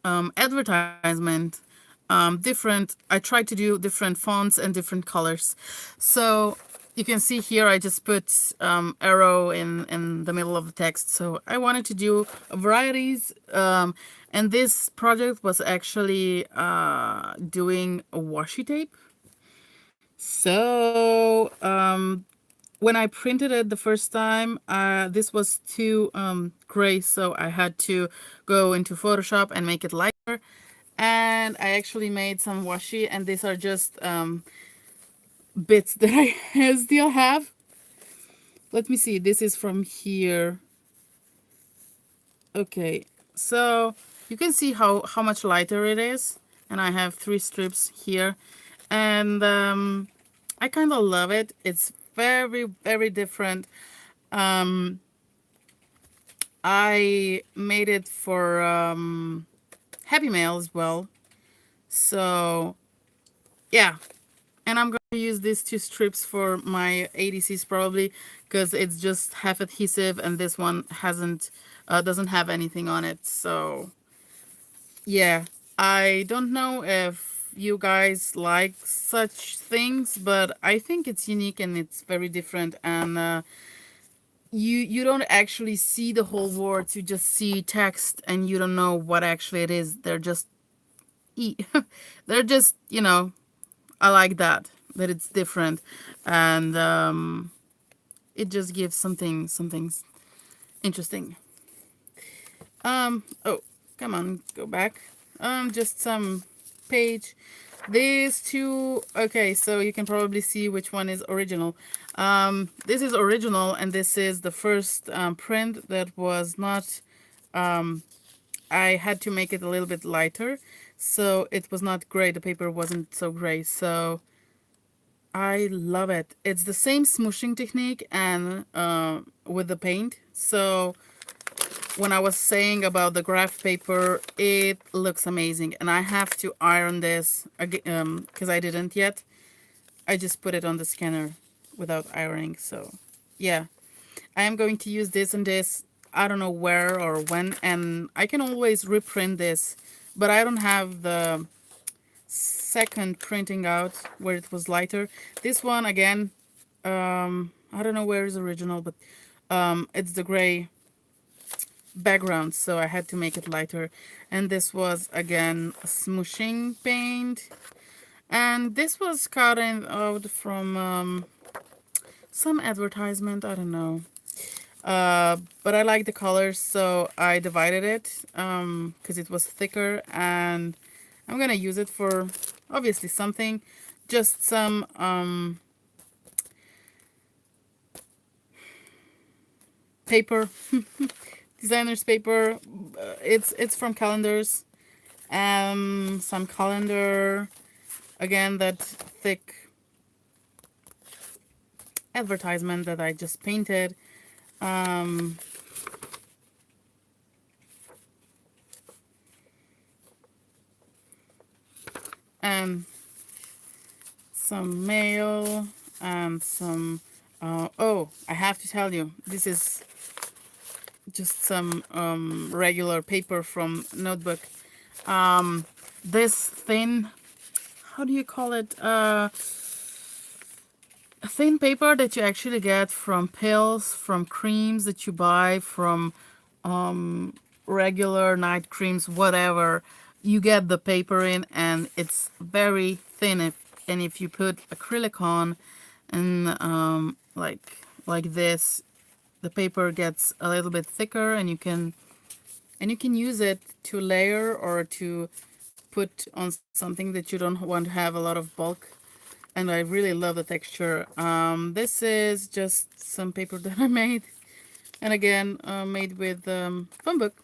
advertisement. I tried to do different fonts and different colors. So you can see here I just put arrow in the middle of the text. So I wanted to do varieties. And this project was actually doing a washi tape. So when I printed it the first time, this was too gray, so I had to go into Photoshop and make it lighter. And I actually made some washi, and these are just bits that I still have. Let me see, this is from here. Okay, so you can see how much lighter it is, and I have 3 strips here, and I kind of love it. It's very, very different. I made it for Happy Mail as well. So yeah, and I'm going to use these 2 strips for my ADCs probably, because it's just half adhesive, and this one doesn't have anything on it. So yeah, I don't know if you guys like such things, but I think it's unique and it's very different. And you don't actually see the whole words. You just see text, and you don't know what actually it is. They're just they're just, I like that it's different, and it just gives something interesting. Oh, come on, go back. Just some page. These 2, okay, so you can probably see which one is original. This is original, and this is the first print that was not, I had to make it a little bit lighter, so it was not gray. The paper wasn't so gray, so I love it. It's the same smooshing technique and with the paint. So when I was saying about the graph paper, it looks amazing, and I have to iron this again because I didn't yet. I just put it on the scanner without ironing. So yeah, I am going to use this and this. I don't know where or when, and I can always reprint this, but I don't have the second printing out where it was lighter. This one again, I don't know where is original, but it's the gray background, so I had to make it lighter. And this was again a smooshing paint, and this was cut out from some advertisement, I don't know. But I like the colors, so I divided it because it was thicker, and I'm gonna use it for obviously something. Just some paper, designer's paper. It's from calendars. Some calendar, again, that thick advertisement that I just painted. And some mail and some oh, I have to tell you, this is just some regular paper from notebook. This thin, how do you call it, thin paper that you actually get from pills, from creams that you buy, from regular night creams, whatever. You get the paper in, and it's very thin. And if you put acrylic on, and like this, the paper gets a little bit thicker, and you can and you can use it to layer or to put on something that you don't want to have a lot of bulk. And I really love the texture. This is just some paper that I made, and again made with phone book.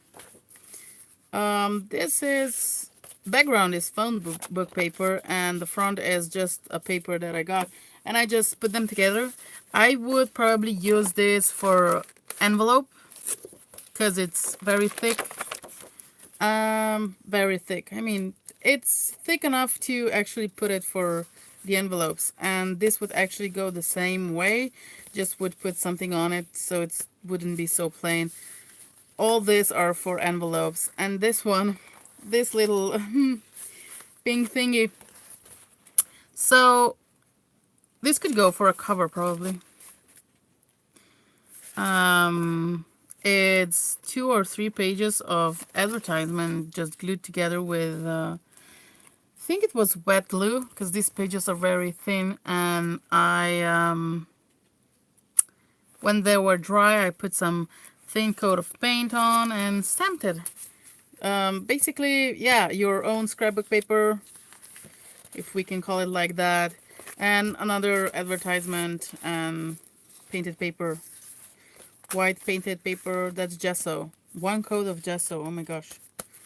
This is background is phone book paper, and the front is just a paper that I got, and I just put them together. I would probably use this for envelope because it's very thick. Very thick. I mean, it's thick enough to actually put it for the envelopes, and this would actually go the same way, just would put something on it so it wouldn't be so plain. All these are for envelopes, and this one, this little pink thingy, so this could go for a cover probably. It's 2 or 3 pages of advertisement just glued together with I think it was wet glue, because these pages are very thin, and I when they were dry I put some thin coat of paint on and stamped it. Basically, yeah, your own scrapbook paper, if we can call it like that, and another advertisement and painted paper, white painted paper. That's gesso, 1 coat of gesso. Oh my gosh,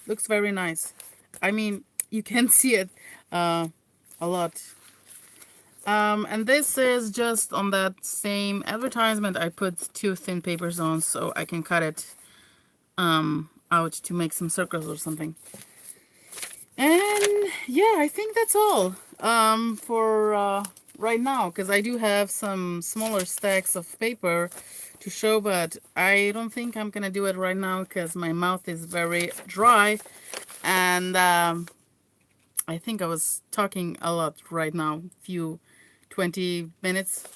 looks very nice. I mean, you can see it a lot. And this is just on that same advertisement. I put 2 thin papers on so I can cut it out to make some circles or something. And yeah, I think that's all for right now, because I do have some smaller stacks of paper to show, but I don't think I'm gonna do it right now because my mouth is very dry, and I think I was talking a lot right now, few 20 minutes.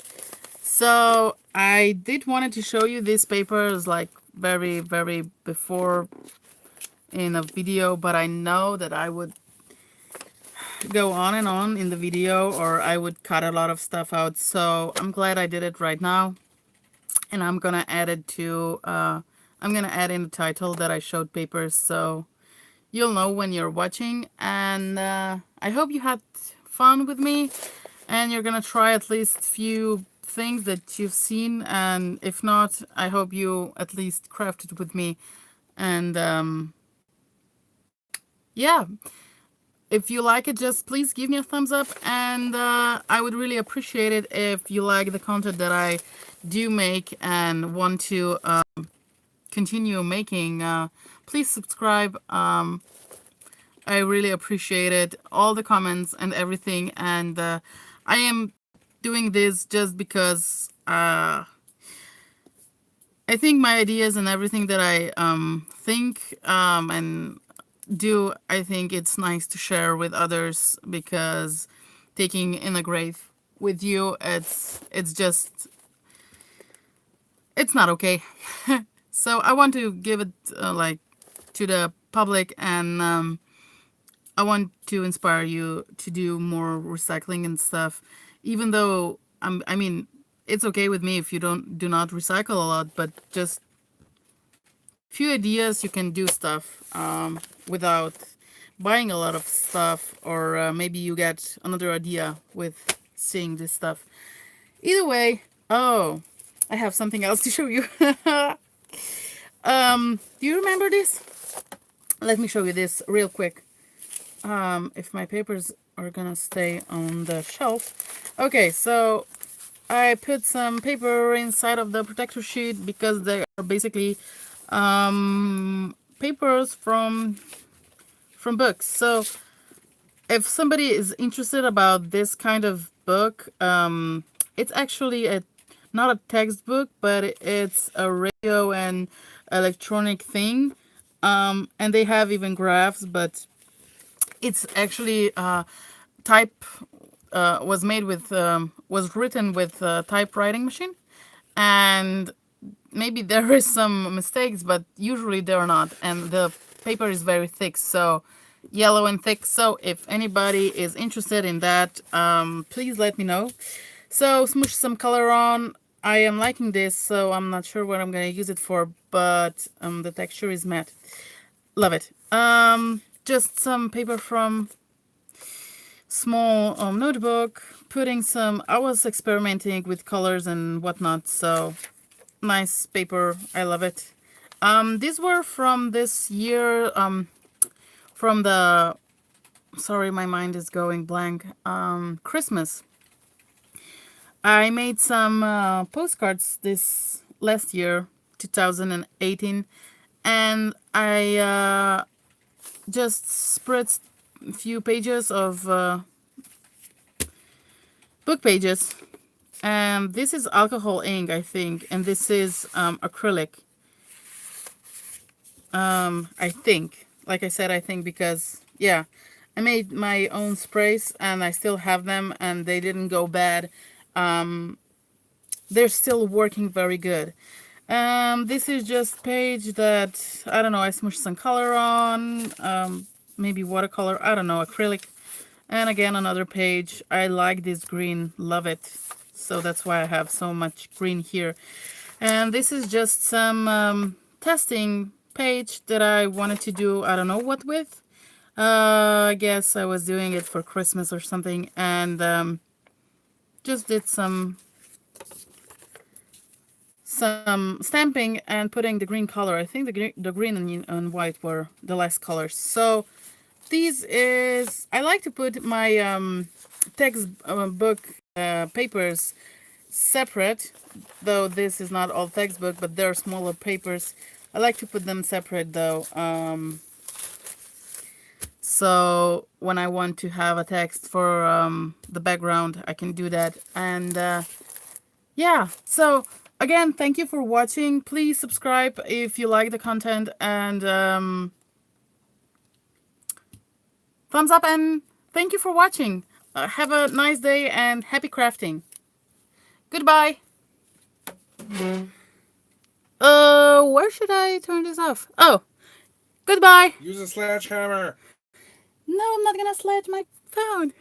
So I did wanted to show you this paper is like very before in a video, but I know that I would go on and on in the video, or I would cut a lot of stuff out. So I'm glad I did it right now, and I'm gonna add it to I'm gonna add in the title that I showed papers, so you'll know when you're watching. And I hope you had fun with me, and you're gonna try at least few things that you've seen, and if not, I hope you at least crafted with me. And yeah, if you like it, just please give me a thumbs up, and I would really appreciate it if you like the content that I do make and want to continue making. Please subscribe. I really appreciate it, all the comments and everything, and I am doing this just because I think my ideas and everything that I think and do, I think it's nice to share with others, because taking in a grave with you, it's just, it's not okay. So I want to give it like to the public, and I want to inspire you to do more recycling and stuff, even though I mean, it's okay with me if you do not recycle a lot, but just few ideas you can do stuff without buying a lot of stuff, or maybe you get another idea with seeing this stuff. Either way, oh, I have something else to show you. Do you remember this? Let me show you this real quick. If my papers are gonna stay on the shelf. Okay, so I put some paper inside of the protector sheet because they are basically papers from books. So if somebody is interested about this kind of book, it's actually not a textbook, but it's a radio and electronic thing, and they have even graphs, but it's actually type was made with was written with a typewriting machine, and maybe there is some mistakes, but usually there are not, and the paper is very thick, so yellow and thick. So if anybody is interested in that, please let me know. So smoosh some color on. I am liking this, so I'm not sure what I'm gonna use it for, but the texture is matte. Love it. Just some paper from small notebook. Putting some. I was experimenting with colors and whatnot. So nice paper. I love it. These were from this year. From the. Sorry, my mind is going blank. Christmas. I made some postcards this last year, 2018, and I just spritzed a few pages of book pages. And this is alcohol ink, I think, and this is acrylic. I think, like I said, I think because yeah, I made my own sprays and I still have them, and they didn't go bad. They're still working very good. This is just page that, I don't know, I smushed some color on, maybe watercolor, I don't know, acrylic. And again, another page. I like this green, love it. So that's why I have so much green here. And this is just some testing page that I wanted to do, I don't know what with. I guess I was doing it for Christmas or something, and just did some stamping and putting the green color. I think the green and white were the last colors. So these is, I like to put my textbook papers separate, though this is not all textbook, but they're smaller papers. I like to put them separate though. So when I want to have a text for the background, I can do that. And yeah, so again, thank you for watching. Please subscribe if you like the content, and thumbs up, and thank you for watching. Have a nice day and happy crafting. Goodbye. Where should I turn this off? Oh, goodbye.
Use a sledgehammer.
No, I'm not gonna sledge my phone.